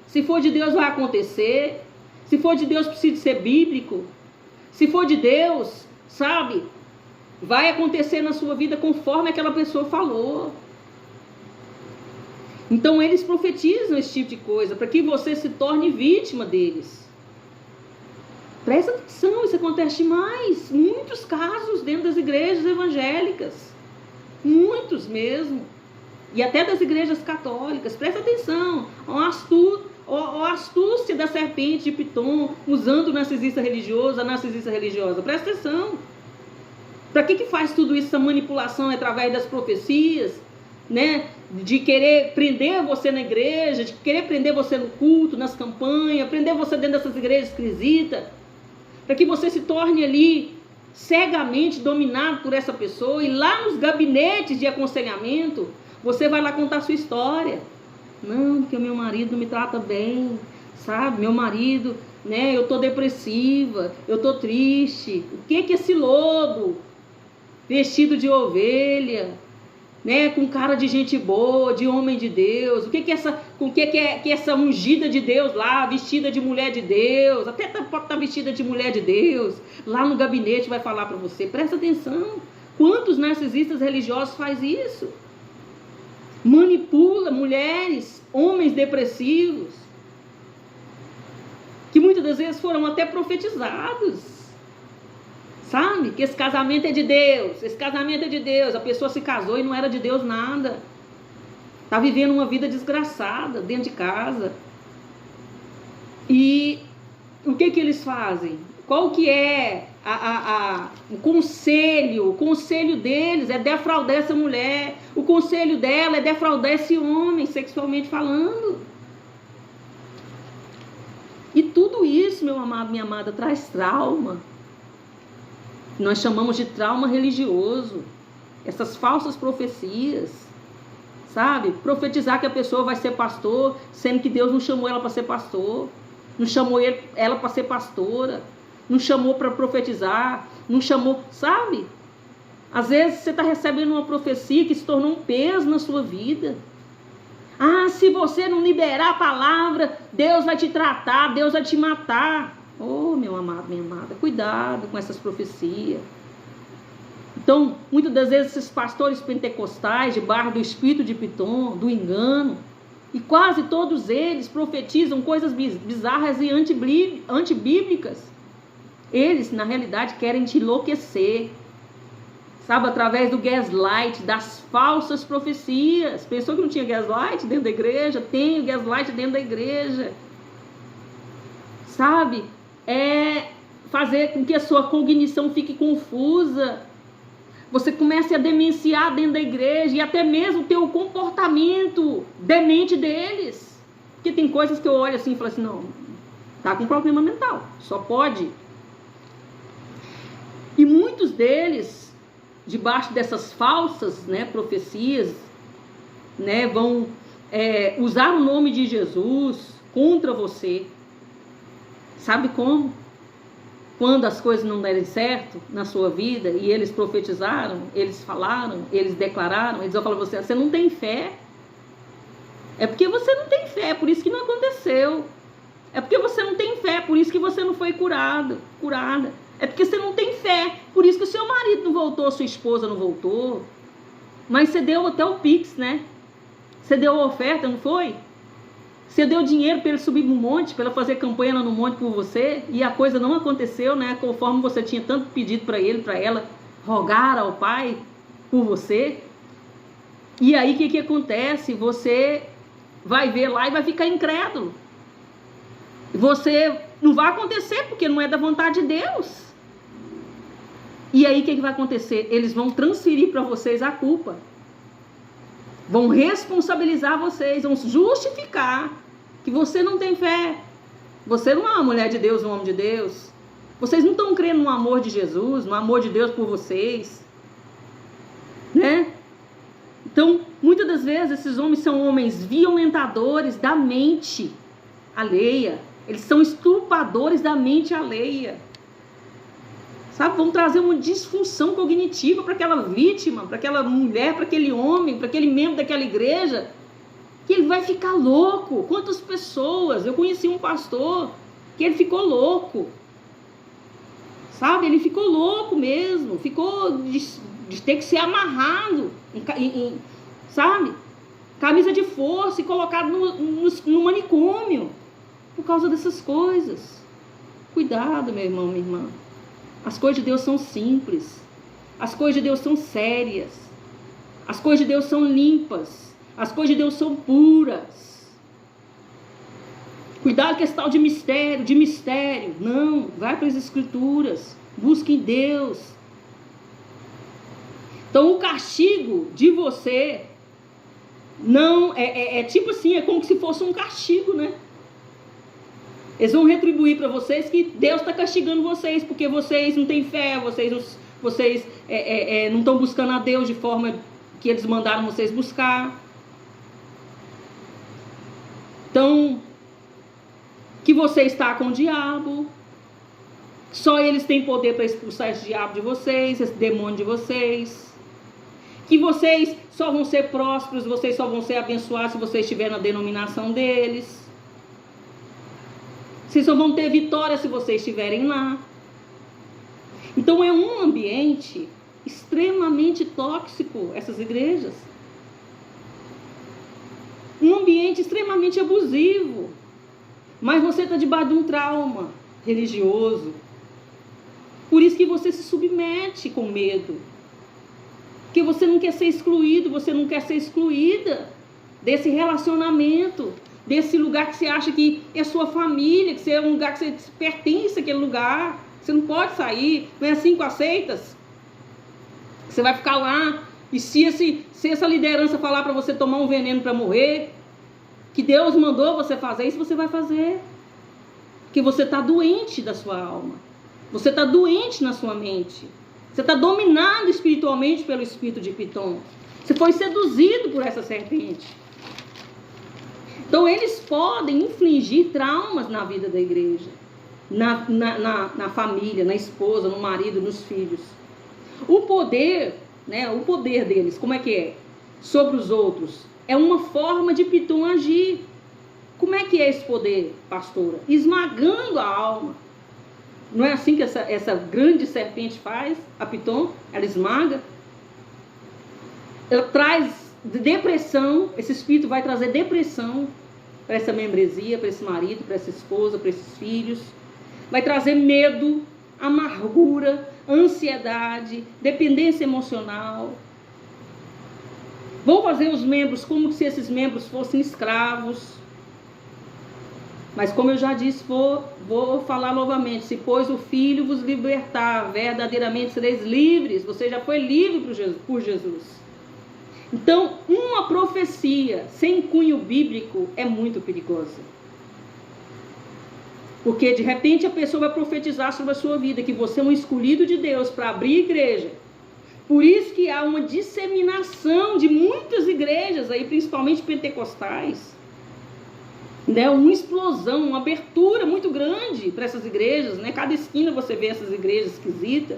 Se for de Deus, vai acontecer. Se for de Deus, precisa ser bíblico. Se for de Deus, sabe, vai acontecer na sua vida conforme aquela pessoa falou. Então eles profetizam esse tipo de coisa, para que você se torne vítima deles. Presta atenção, isso acontece demais. Muitos casos dentro das igrejas evangélicas. Muitos mesmo. E até das igrejas católicas. Presta atenção. A astúcia da serpente de Piton, usando o narcisista religioso, a narcisista religiosa. Presta atenção. Para que faz tudo isso, essa manipulação através das profecias, né? De querer prender você na igreja, de querer prender você no culto, nas campanhas, prender você dentro dessas igrejas esquisitas, para que você se torne ali cegamente dominado por essa pessoa, e lá nos gabinetes de aconselhamento, você vai lá contar a sua história. Não, porque o meu marido não me trata bem, sabe? Meu marido, né? Eu tô depressiva, eu tô triste. O que é esse lobo vestido de ovelha, né? Com cara de gente boa, de homem de Deus? O que é essa ungida de Deus lá, vestida de mulher de Deus? Até pode estar vestida de mulher de Deus. Lá no gabinete vai falar para você. Presta atenção. Quantos narcisistas religiosos faz isso? Manipula mulheres, homens depressivos, que muitas das vezes foram até profetizados, sabe? Que esse casamento é de Deus, esse casamento é de Deus. A pessoa se casou e não era de Deus nada, está vivendo uma vida desgraçada dentro de casa. E o que eles fazem? Qual que é o conselho? O conselho deles é defraudar essa mulher. O conselho dela é defraudar esse homem, sexualmente falando. E tudo isso, meu amado, minha amada, traz trauma. Nós chamamos de trauma religioso. Essas falsas profecias, sabe? Profetizar que a pessoa vai ser pastor, sendo que Deus não chamou ela para ser pastor, não chamou ela para ser pastora, não chamou para profetizar, não chamou, sabe? Às vezes você está recebendo uma profecia que se tornou um peso na sua vida. Ah, se você não liberar a palavra, Deus vai te tratar, Deus vai te matar. Oh, meu amado, minha amada, cuidado com essas profecias. Então, muitas das vezes, esses pastores pentecostais, debaixo do espírito de Pitom, do engano, e quase todos eles profetizam coisas bizarras e antibíblicas. Eles, na realidade, querem te enlouquecer, sabe, através do gaslight, das falsas profecias. Pensou que não tinha gaslight dentro da igreja? Tem o gaslight dentro da igreja. Sabe, fazer com que a sua cognição fique confusa. Você comece a demenciar dentro da igreja e até mesmo ter o comportamento demente deles. Porque tem coisas que eu olho assim e falo assim, não, tá com problema mental, só pode. E muitos deles, debaixo dessas falsas, profecias, vão usar o nome de Jesus contra você. Sabe como? Quando as coisas não derem certo na sua vida, e eles profetizaram, eles falaram, eles declararam, eles vão falar pra você, você não tem fé. É porque você não tem fé, por isso que não aconteceu. É porque você não tem fé, por isso que você não foi curada. É porque você não tem fé, por isso que o seu marido não voltou, sua esposa não voltou. Mas você deu até o Pix, né? Você deu a oferta, não foi? Você deu dinheiro para ele subir no monte, para ela fazer campanha no monte por você, e a coisa não aconteceu, conforme você tinha tanto pedido para ele, para ela, rogar ao Pai por você. E aí o que acontece? Você vai ver lá e vai ficar incrédulo. Você não vai acontecer porque não é da vontade de Deus. E aí o que vai acontecer? Eles vão transferir para vocês a culpa. Vão responsabilizar vocês, vão justificar que você não tem fé. Você não é uma mulher de Deus, um homem de Deus. Vocês não estão crendo no amor de Jesus, no amor de Deus por vocês. Então, muitas das vezes, esses homens são homens violentadores da mente alheia. Eles são estupradores da mente alheia. Sabe, vão trazer uma disfunção cognitiva para aquela vítima, para aquela mulher, para aquele homem, para aquele membro daquela igreja, que ele vai ficar louco. Quantas pessoas? Eu conheci um pastor que ele ficou louco. Sabe, ele ficou louco mesmo, ficou de ter que ser amarrado, sabe, camisa de força e colocado no manicômio, por causa dessas coisas. Cuidado, meu irmão, minha irmã. As coisas de Deus são simples. As coisas de Deus são sérias. As coisas de Deus são limpas. As coisas de Deus são puras. Cuidado com esse tal de mistério. Não, vai para as Escrituras. Busque em Deus. Então o castigo de você não é tipo assim, é como se fosse um castigo, Eles vão retribuir para vocês que Deus está castigando vocês, porque vocês não têm fé, vocês não estão buscando a Deus de forma que eles mandaram vocês buscar. Então, que você está com o diabo, só eles têm poder para expulsar esse diabo de vocês, esse demônio de vocês. Que vocês só vão ser prósperos, vocês só vão ser abençoados se vocês estiverem na denominação deles. Vocês só vão ter vitória se vocês estiverem lá. Então é um ambiente extremamente tóxico, essas igrejas. Um ambiente extremamente abusivo. Mas você está debaixo de um trauma religioso. Por isso que você se submete com medo. Porque você não quer ser excluído, você não quer ser excluída desse relacionamento, desse lugar que você acha que é sua família, que é um lugar que você pertence àquele lugar. Você não pode sair, não é assim com as seitas. Você vai ficar lá, e se essa liderança falar para você tomar um veneno para morrer, que Deus mandou você fazer isso, você vai fazer. Porque você está doente da sua alma. Você está doente na sua mente. Você está dominado espiritualmente pelo espírito de Pitom. Você foi seduzido por essa serpente. Então eles podem infligir traumas na vida da igreja, na família, na esposa, no marido, nos filhos. O poder deles, como é que é? Sobre os outros. É uma forma de Pitom agir. Como é que é esse poder, pastora? Esmagando a alma. Não é assim que essa grande serpente faz? A Piton, ela esmaga. Ela traz depressão, esse espírito vai trazer depressão para essa membresia, para esse marido, para essa esposa, para esses filhos. Vai trazer medo, amargura, ansiedade, dependência emocional. Vão fazer os membros como se esses membros fossem escravos. Mas como eu já disse, vou falar novamente. Se pois o Filho vos libertar, verdadeiramente sereis livres. Você já foi livre por Jesus. Então, uma profecia sem cunho bíblico é muito perigosa. Porque de repente a pessoa vai profetizar sobre a sua vida, que você é um escolhido de Deus para abrir igreja. Por isso que há uma disseminação de muitas igrejas aí, principalmente pentecostais. Né? Uma explosão, uma abertura muito grande para essas igrejas, né? Cada esquina você vê essas igrejas esquisitas.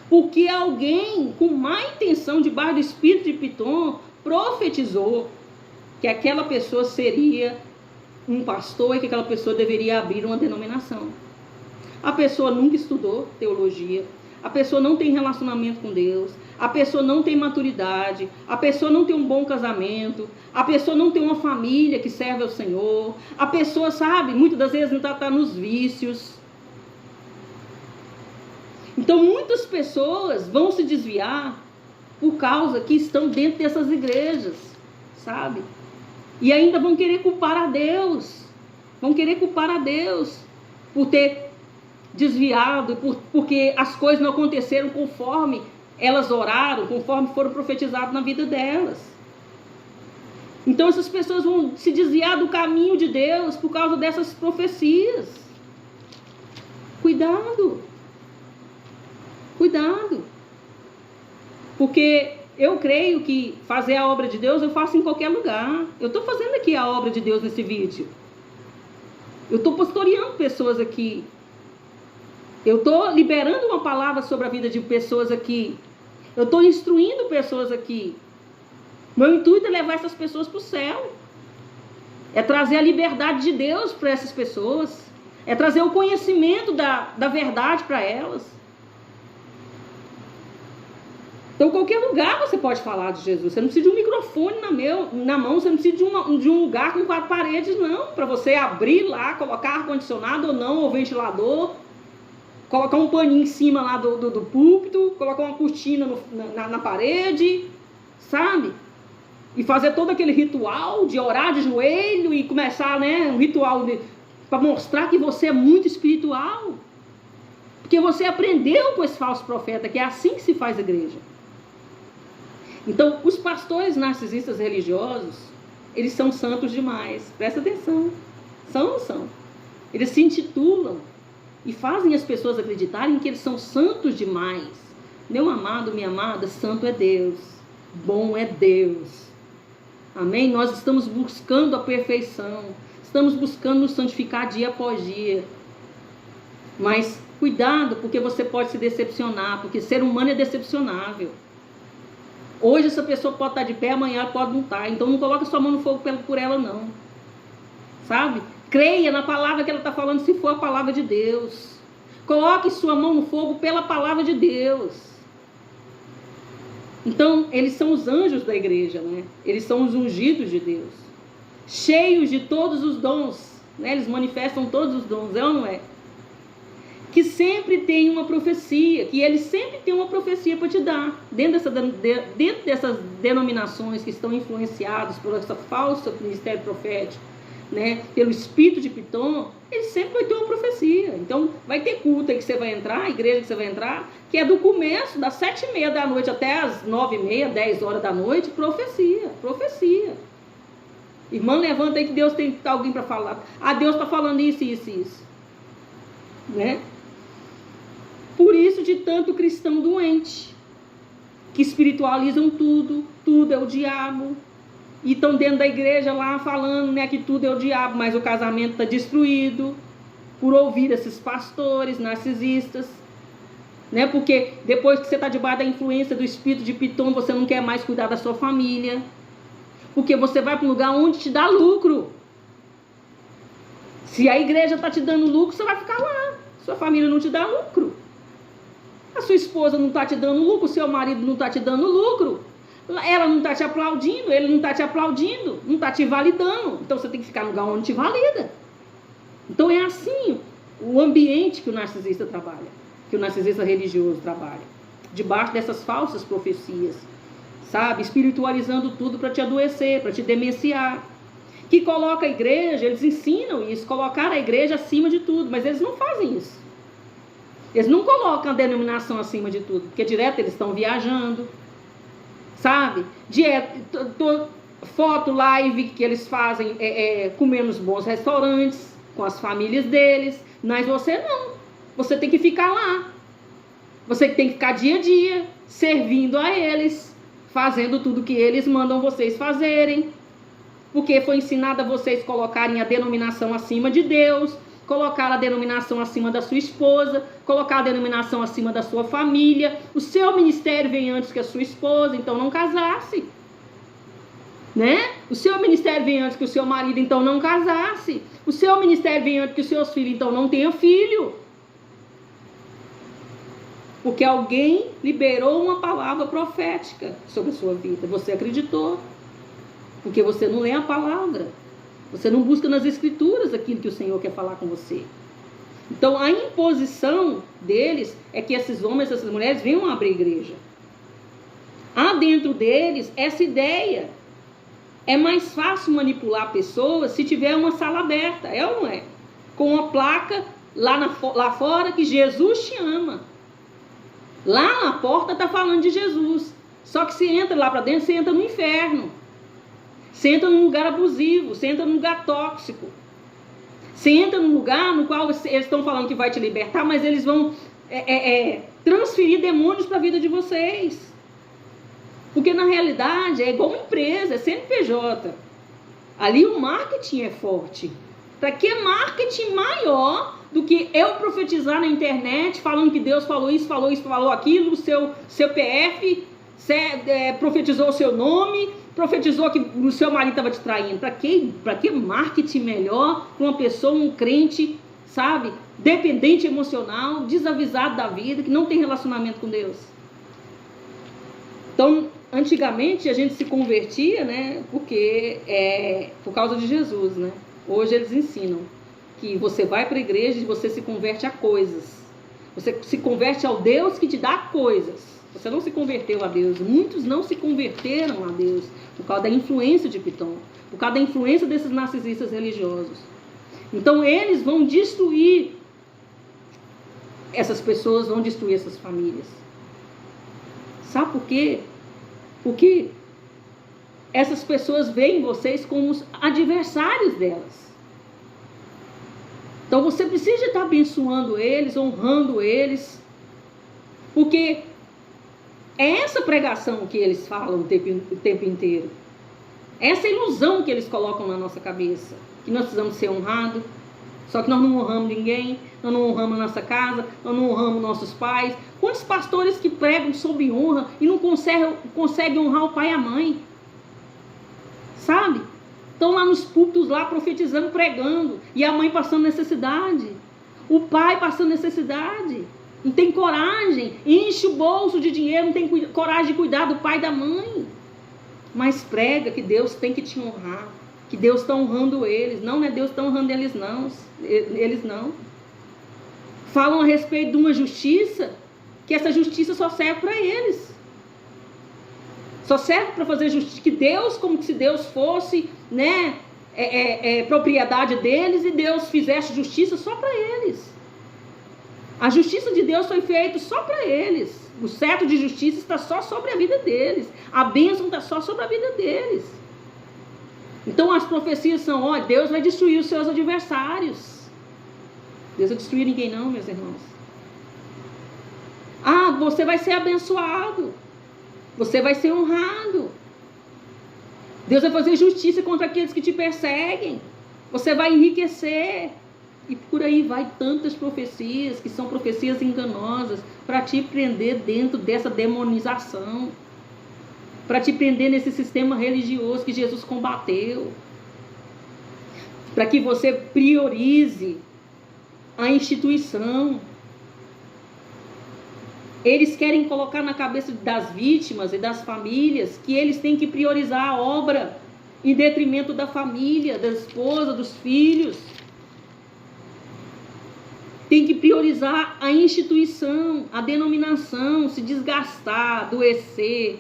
Porque alguém com má intenção, debaixo do espírito de Piton, profetizou que aquela pessoa seria um pastor e que aquela pessoa deveria abrir uma denominação. A pessoa nunca estudou teologia, a pessoa não tem relacionamento com Deus, a pessoa não tem maturidade, a pessoa não tem um bom casamento, a pessoa não tem uma família que serve ao Senhor, a pessoa, sabe, muitas das vezes não está nos vícios. Então muitas pessoas vão se desviar por causa que estão dentro dessas igrejas, sabe? E ainda vão querer culpar a Deus. Vão querer culpar a Deus por ter desviado, porque as coisas não aconteceram conforme elas oraram, conforme foram profetizadas na vida delas. Então essas pessoas vão se desviar do caminho de Deus por causa dessas profecias. Cuidado. Cuidado. Porque eu creio que fazer a obra de Deus eu faço em qualquer lugar. Eu estou fazendo aqui a obra de Deus nesse vídeo. Eu estou pastoreando pessoas aqui. Eu estou liberando uma palavra sobre a vida de pessoas aqui. Eu estou instruindo pessoas aqui. Meu intuito é levar essas pessoas para o céu. É trazer a liberdade de Deus para essas pessoas. É trazer o conhecimento da verdade para elas. Então, em qualquer lugar você pode falar de Jesus. Você não precisa de um microfone na mão, você não precisa de um lugar com 4 paredes, não. Para você abrir lá, colocar ar-condicionado ou não, ou ventilador, colocar um paninho em cima lá do púlpito, colocar uma cortina na parede, sabe? E fazer todo aquele ritual de orar de joelho e começar, né, um ritual para mostrar que você é muito espiritual. Porque você aprendeu com esse falso profeta, que é assim que se faz igreja. Então, os pastores narcisistas religiosos, eles são santos demais. Presta atenção. São ou não são? Eles se intitulam e fazem as pessoas acreditarem que eles são santos demais. Meu amado, minha amada, santo é Deus. Bom é Deus. Amém? Nós estamos buscando a perfeição. Estamos buscando nos santificar dia após dia. Mas cuidado, porque você pode se decepcionar. Porque ser humano é decepcionável. Hoje essa pessoa pode estar de pé, amanhã ela pode não estar. Então não coloque sua mão no fogo por ela não. Sabe? Creia na palavra que ela está falando, se for a palavra de Deus. Coloque sua mão no fogo pela palavra de Deus. Então, eles são os anjos da igreja, né? Eles são os ungidos de Deus. Cheios de todos os dons, né? Eles manifestam todos os dons, é ou não é? Que sempre tem uma profecia, que eles sempre têm uma profecia para te dar. Dentro dessas denominações que estão influenciadas por essa falsa ministério profético, né, pelo espírito de Piton, ele sempre vai ter uma profecia. Então, vai ter culto aí que você vai entrar, a igreja que você vai entrar, que é do começo, das 7h30 da noite até as 9h30, 10 horas da noite, profecia. Irmã, levanta aí que Deus tem alguém para falar. Ah, Deus está falando isso, né? Por isso de tanto cristão doente, que espiritualizam tudo é o diabo, e estão dentro da igreja lá falando, né, que tudo é o diabo, mas o casamento está destruído, por ouvir esses pastores narcisistas, né, porque depois que você está debaixo da influência do espírito de Piton, você não quer mais cuidar da sua família, porque você vai para um lugar onde te dá lucro. Se a igreja está te dando lucro, você vai ficar lá. Sua família não te dá lucro. A sua esposa não está te dando lucro, o seu marido não está te dando lucro. Ela não está te aplaudindo, ele não está te aplaudindo, não está te validando. Então você tem que ficar no lugar onde te valida. Então é assim o ambiente que o narcisista trabalha, que o narcisista religioso trabalha, debaixo dessas falsas profecias, sabe? Espiritualizando tudo para te adoecer, para te demenciar. Que coloca a igreja, eles ensinam isso, colocar a igreja acima de tudo, mas eles não fazem isso. Eles não colocam a denominação acima de tudo, porque direto eles estão viajando, sabe? Foto, live que eles fazem comendo nos bons restaurantes, com as famílias deles, mas você não. Você tem que ficar lá. Você tem que ficar dia a dia, servindo a eles, fazendo tudo que eles mandam vocês fazerem, porque foi ensinado a vocês colocarem a denominação acima de Deus, colocar a denominação acima da sua esposa, colocar a denominação acima da sua família. O seu ministério vem antes que a sua esposa, então não casasse, né? O seu ministério vem antes que o seu marido, então não casasse. O seu ministério vem antes que os seus filhos, então não tenha filho. Porque alguém liberou uma palavra profética sobre a sua vida. Você acreditou. Porque você não lê a palavra. Você não busca nas escrituras aquilo que o Senhor quer falar com você. Então a imposição deles é que esses homens, essas mulheres venham abrir a igreja. Há dentro deles essa ideia. É mais fácil manipular pessoas se tiver uma sala aberta, é ou não é? Com uma placa lá fora que Jesus te ama. Lá na porta está falando de Jesus. Só que se entra lá para dentro, você entra no inferno. Você entra num lugar abusivo, você entra num lugar tóxico. Você entra num lugar no qual eles estão falando que vai te libertar, mas eles vão transferir demônios para a vida de vocês. Porque na realidade é igual uma empresa, é CNPJ. Ali o marketing é forte. Para que marketing maior do que eu profetizar na internet, falando que Deus falou isso, falou aquilo, o seu CPF, profetizou o seu nome, profetizou que o seu marido estava te traindo. Para que marketing melhor para uma pessoa, um crente, sabe, dependente emocional, desavisado da vida, que não tem relacionamento com Deus? Então, antigamente a gente se convertia, né, por causa de Jesus, né? Hoje eles ensinam que você vai para a igreja e você se converte a coisas. Você se converte ao Deus que te dá coisas. Você não se converteu a Deus. Muitos não se converteram a Deus por causa da influência de Pitom, por causa da influência desses narcisistas religiosos. Então eles vão destruir essas pessoas, vão destruir essas famílias. Sabe por quê? Porque essas pessoas veem vocês como os adversários delas. Então você precisa estar abençoando eles, honrando eles, porque é essa pregação que eles falam o tempo inteiro. Essa ilusão que eles colocam na nossa cabeça, que nós precisamos ser honrados, só que nós não honramos ninguém, nós não honramos a nossa casa, nós não honramos nossos pais. Quantos pastores que pregam sobre honra e não conseguem honrar o pai e a mãe? Sabe? Estão lá nos púlpitos, lá profetizando, pregando, e a mãe passando necessidade, o pai passando necessidade, não tem coragem, enche o bolso de dinheiro, não tem coragem de cuidar do pai e da mãe, mas prega que Deus tem que te honrar, que Deus está honrando eles. Não é Deus está honrando eles não. Falam a respeito de uma justiça, que essa justiça só serve para eles. Só serve para fazer justiça, que Deus, como se Deus fosse, né, propriedade deles, e Deus fizesse justiça só para eles. A justiça de Deus foi feita só para eles. O cetro de justiça está só sobre a vida deles. A bênção está só sobre a vida deles. Então as profecias são, Deus vai destruir os seus adversários. Deus vai destruir ninguém não, meus irmãos. Você vai ser abençoado. Você vai ser honrado. Deus vai fazer justiça contra aqueles que te perseguem. Você vai enriquecer. E por aí vai tantas profecias, que são profecias enganosas, para te prender dentro dessa demonização, para te prender nesse sistema religioso que Jesus combateu, para que você priorize a instituição. Eles querem colocar na cabeça das vítimas e das famílias que eles têm que priorizar a obra em detrimento da família, da esposa, dos filhos. Tem que priorizar a instituição, a denominação, se desgastar, adoecer,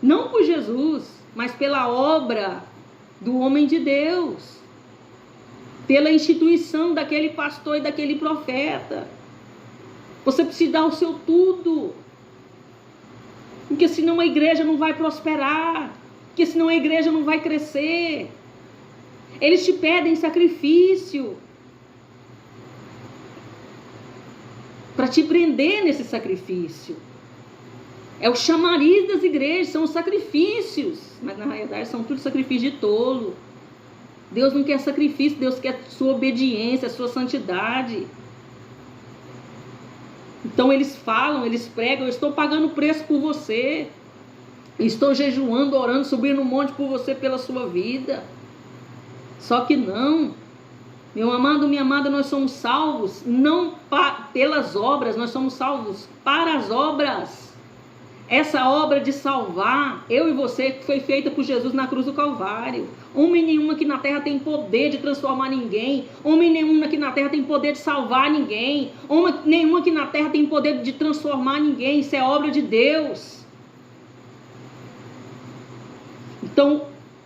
não por Jesus, mas pela obra do homem de Deus, pela instituição daquele pastor e daquele profeta. Você precisa dar o seu tudo, porque senão a igreja não vai prosperar, porque senão a igreja não vai crescer. Eles te pedem sacrifício para te prender nesse sacrifício. É o chamariz das igrejas, são os sacrifícios, mas na realidade são tudo sacrifício de tolo. Deus não quer sacrifício, Deus quer sua obediência, sua santidade. Então eles falam, eles pregam: eu estou pagando preço por você, estou jejuando, orando, subindo no monte por você, pela sua vida. Só que não, meu amado, minha amada, nós somos salvos não pelas obras, nós somos salvos para as obras. Essa obra de salvar, eu e você, foi feita por Jesus na cruz do Calvário. Homem nenhum aqui na terra tem poder de transformar ninguém. Homem nenhum aqui na terra tem poder de salvar ninguém. Homem nenhum aqui na terra tem poder de transformar ninguém. Isso é obra de Deus. Então,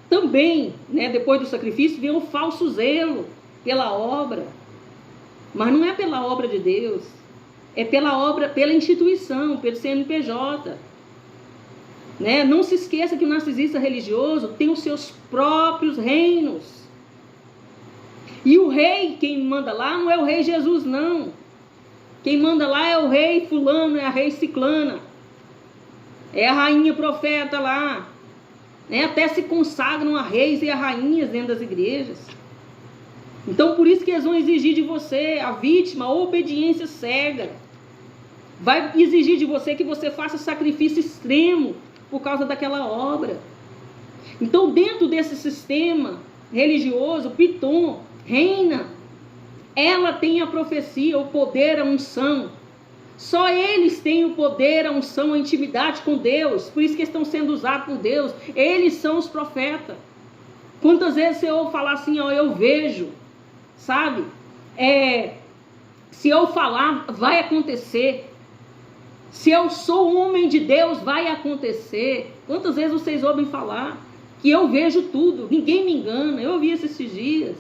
também, depois do sacrifício, vem o falso zelo pela obra. Mas não é pela obra de Deus. É pela obra, pela instituição, pelo CNPJ. Não se esqueça que o narcisista religioso tem os seus próprios reinos. E o rei, quem manda lá, não é o rei Jesus, não. Quem manda lá é o rei fulano, é a rei ciclana. É a rainha profeta lá. Até se consagram a reis e a rainhas dentro das igrejas. Então por isso que eles vão exigir de você, a vítima, a obediência cega. Vai exigir de você que você faça sacrifício extremo por causa daquela obra. Então, dentro desse sistema religioso, Piton reina. Ela tem a profecia, o poder, a unção. Só eles têm o poder, a unção, a intimidade com Deus. Por isso que estão sendo usados por Deus. Eles são os profetas. Quantas vezes você ouve falar assim: eu vejo, sabe? Se eu falar, vai acontecer. Se eu sou um homem de Deus, vai acontecer. Quantas vezes vocês ouvem falar que eu vejo tudo, ninguém me engana? Eu ouvi esses dias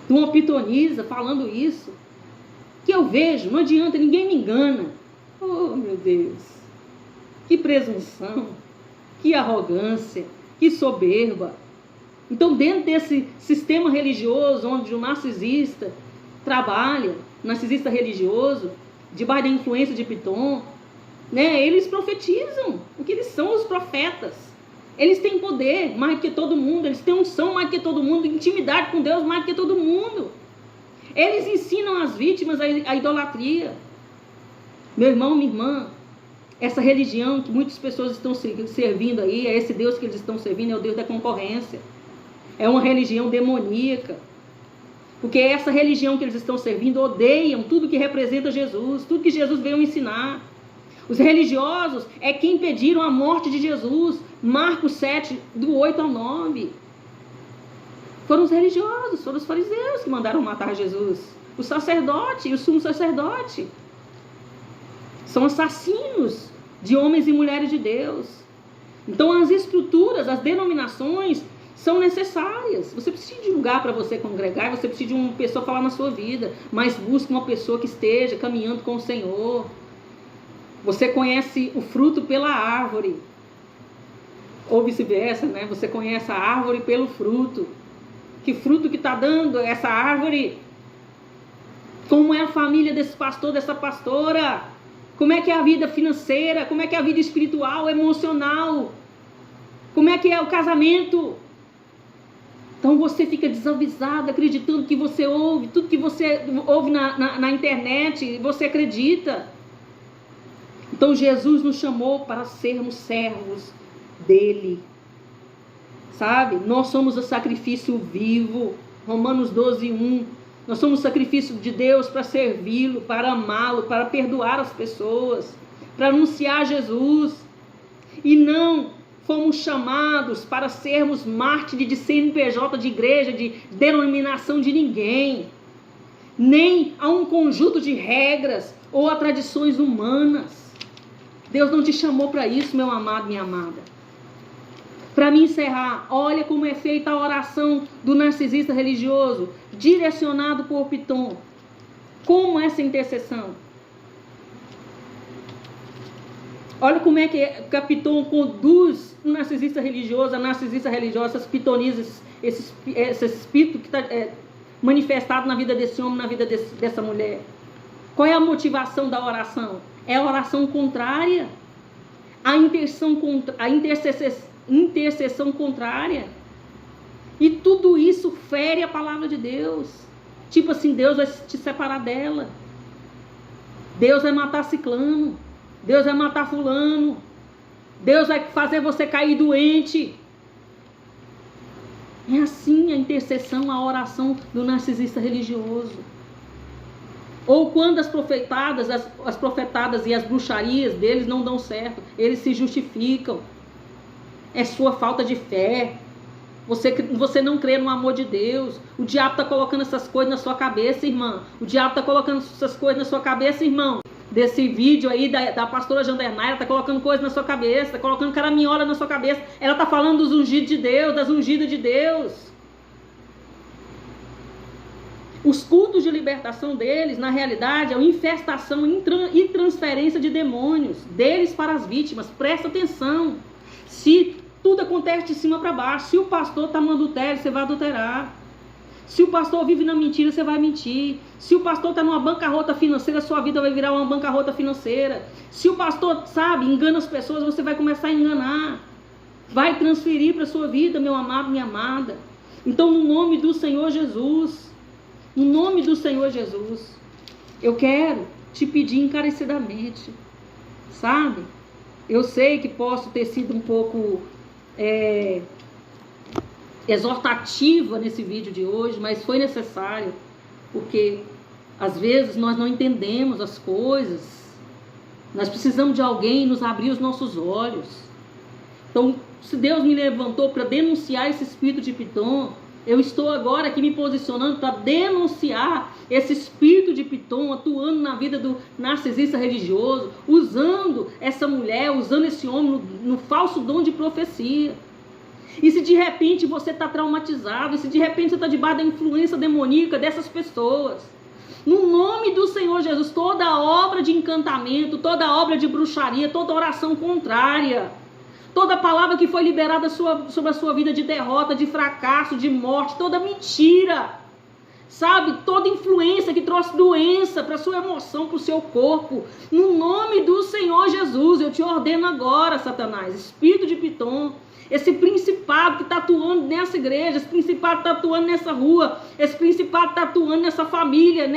de uma pitonisa falando isso, que eu vejo, não adianta, ninguém me engana. Oh, meu Deus, que presunção, que arrogância, que soberba. Então, dentro desse sistema religioso onde o narcisista trabalha, narcisista religioso, debaixo da influência de Piton, eles profetizam, porque eles são os profetas. Eles têm poder mais que todo mundo, eles têm unção mais que todo mundo, intimidade com Deus mais que todo mundo. Eles ensinam as vítimas a idolatria. Meu irmão, minha irmã, essa religião que muitas pessoas estão servindo aí, é esse Deus que eles estão servindo, é o Deus da concorrência. É uma religião demoníaca. Porque essa religião que eles estão servindo odeiam tudo que representa Jesus, tudo que Jesus veio ensinar. Os religiosos é quem pediram a morte de Jesus. Marcos 7, do 8 ao 9. Foram os religiosos, foram os fariseus que mandaram matar Jesus. O sacerdote e o sumo sacerdote. São assassinos de homens e mulheres de Deus. Então as estruturas, as denominações são necessárias. Você precisa de um lugar para você congregar, você precisa de uma pessoa falar na sua vida, mas busque uma pessoa que esteja caminhando com o Senhor. Você conhece o fruto pela árvore, ou vice-versa, Você conhece a árvore pelo fruto. Que fruto que está dando essa árvore? Como é a família desse pastor, dessa pastora? Como é que é a vida financeira? Como é que é a vida espiritual, emocional? Como é que é o casamento? Então você fica desavisado, acreditando que você ouve, tudo que você ouve na internet, você acredita. Então Jesus nos chamou para sermos servos dele, sabe? Nós somos o sacrifício vivo. Romanos 12, 1. Nós somos sacrifício de Deus para servi-lo, para amá-lo, para perdoar as pessoas, para anunciar Jesus. E não fomos chamados para sermos mártires de CNPJ, de igreja, de denominação de ninguém. Nem a um conjunto de regras ou a tradições humanas. Deus não te chamou para isso, meu amado, minha amada. Para me encerrar, olha como é feita a oração do narcisista religioso, direcionado por Piton. Como essa intercessão? Olha como é que a Piton conduz o narcisista religioso, a narcisista religiosa, essas pitonizes, esse espírito que está manifestado na vida desse homem, na vida dessa mulher. Qual é a motivação da oração? É a oração contrária, a intercessão contrária. E tudo isso fere a palavra de Deus. Tipo assim, Deus vai te separar dela. Deus vai matar ciclano. Deus vai matar fulano. Deus vai fazer você cair doente. É assim a intercessão, a oração do narcisista religioso. Ou quando as profetadas e as bruxarias deles não dão certo, eles se justificam. É sua falta de fé. Você não crê no amor de Deus. O diabo está colocando essas coisas na sua cabeça, irmã. O diabo está colocando essas coisas na sua cabeça, irmão. Desse vídeo aí da pastora Jandernaia, ela está colocando coisas na sua cabeça, está colocando caraminhola na sua cabeça. Ela está falando dos ungidos de Deus, das ungidas de Deus. Os cultos de libertação deles, na realidade, é uma infestação e transferência de demônios deles para as vítimas. Presta atenção. Se tudo acontece de cima para baixo, se o pastor está no adultério, você vai adulterar. Se o pastor vive na mentira, você vai mentir. Se o pastor está numa bancarrota financeira, sua vida vai virar uma bancarrota financeira. Se o pastor, engana as pessoas, você vai começar a enganar. Vai transferir para a sua vida, meu amado, minha amada. Então, no nome do Senhor Jesus, no nome do Senhor Jesus, eu quero te pedir encarecidamente, eu sei que posso ter sido um pouco exortativa nesse vídeo de hoje, mas foi necessário, porque às vezes nós não entendemos as coisas, nós precisamos de alguém nos abrir os nossos olhos. Então, se Deus me levantou para denunciar esse espírito de Piton, eu estou agora aqui me posicionando para denunciar esse espírito de Piton atuando na vida do narcisista religioso, usando essa mulher, usando esse homem no falso dom de profecia. E se de repente você está traumatizado, e se de repente você está debaixo da influência demoníaca dessas pessoas, no nome do Senhor Jesus, toda obra de encantamento, toda obra de bruxaria, toda oração contrária, toda palavra que foi liberada sobre a sua vida de derrota, de fracasso, de morte, toda mentira, toda influência que trouxe doença para a sua emoção, para o seu corpo, no nome do Senhor Jesus, eu te ordeno agora, Satanás, espírito de Piton, esse principado que está atuando nessa igreja, esse principado que está atuando nessa rua, esse principado que está atuando nessa família,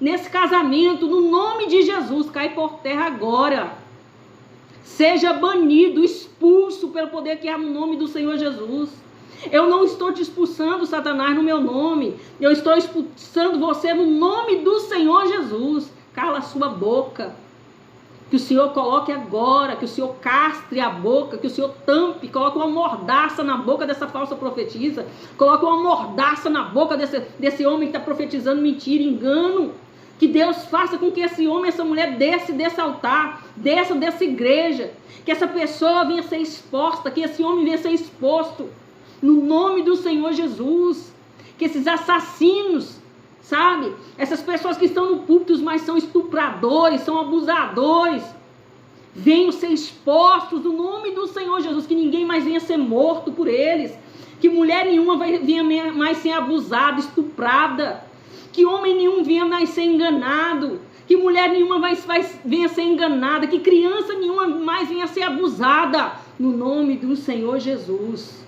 nesse casamento, no nome de Jesus, cai por terra agora. Seja banido, expulso pelo poder que há no nome do Senhor Jesus. Eu não estou te expulsando, Satanás, no meu nome. Eu estou expulsando você no nome do Senhor Jesus. Cala a sua boca. Que o Senhor coloque agora, que o Senhor castre a boca, que o Senhor tampe, coloque uma mordaça na boca dessa falsa profetisa, coloque uma mordaça na boca desse homem que está profetizando mentira, engano. Que Deus faça com que esse homem, essa mulher desce desse altar, desça dessa igreja, que essa pessoa venha ser exposta, que esse homem venha ser exposto, no nome do Senhor Jesus. Que esses assassinos, essas pessoas que estão no púlpito, mas são estupradores, são abusadores, venham ser expostos no nome do Senhor Jesus, que ninguém mais venha ser morto por eles, que mulher nenhuma venha mais ser abusada, estuprada, que homem nenhum venha mais ser enganado, que mulher nenhuma venha ser enganada, que criança nenhuma mais venha ser abusada, no nome do Senhor Jesus.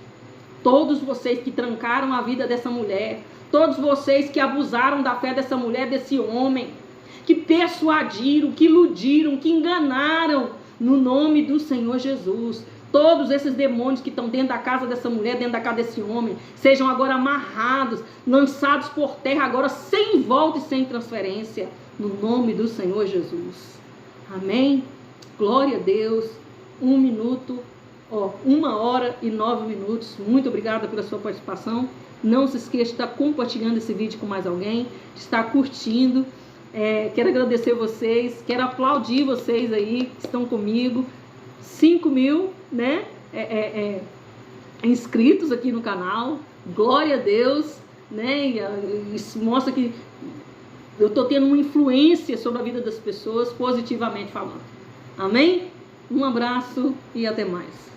Todos vocês que trancaram a vida dessa mulher, todos vocês que abusaram da fé dessa mulher, desse homem, que persuadiram, que iludiram, que enganaram, no nome do Senhor Jesus, todos esses demônios que estão dentro da casa dessa mulher, dentro da casa desse homem, sejam agora amarrados, lançados por terra agora, sem volta e sem transferência, no nome do Senhor Jesus. Amém? Glória a Deus. 1 minuto, 1h09. Muito obrigada pela sua participação. Não se esqueça de estar compartilhando esse vídeo com mais alguém, de estar curtindo. Quero agradecer vocês, quero aplaudir vocês aí que estão comigo. 5.000, né, inscritos aqui no canal. Glória a Deus, né? Isso mostra que eu estou tendo uma influência sobre a vida das pessoas, positivamente falando. Amém? Um abraço e até mais.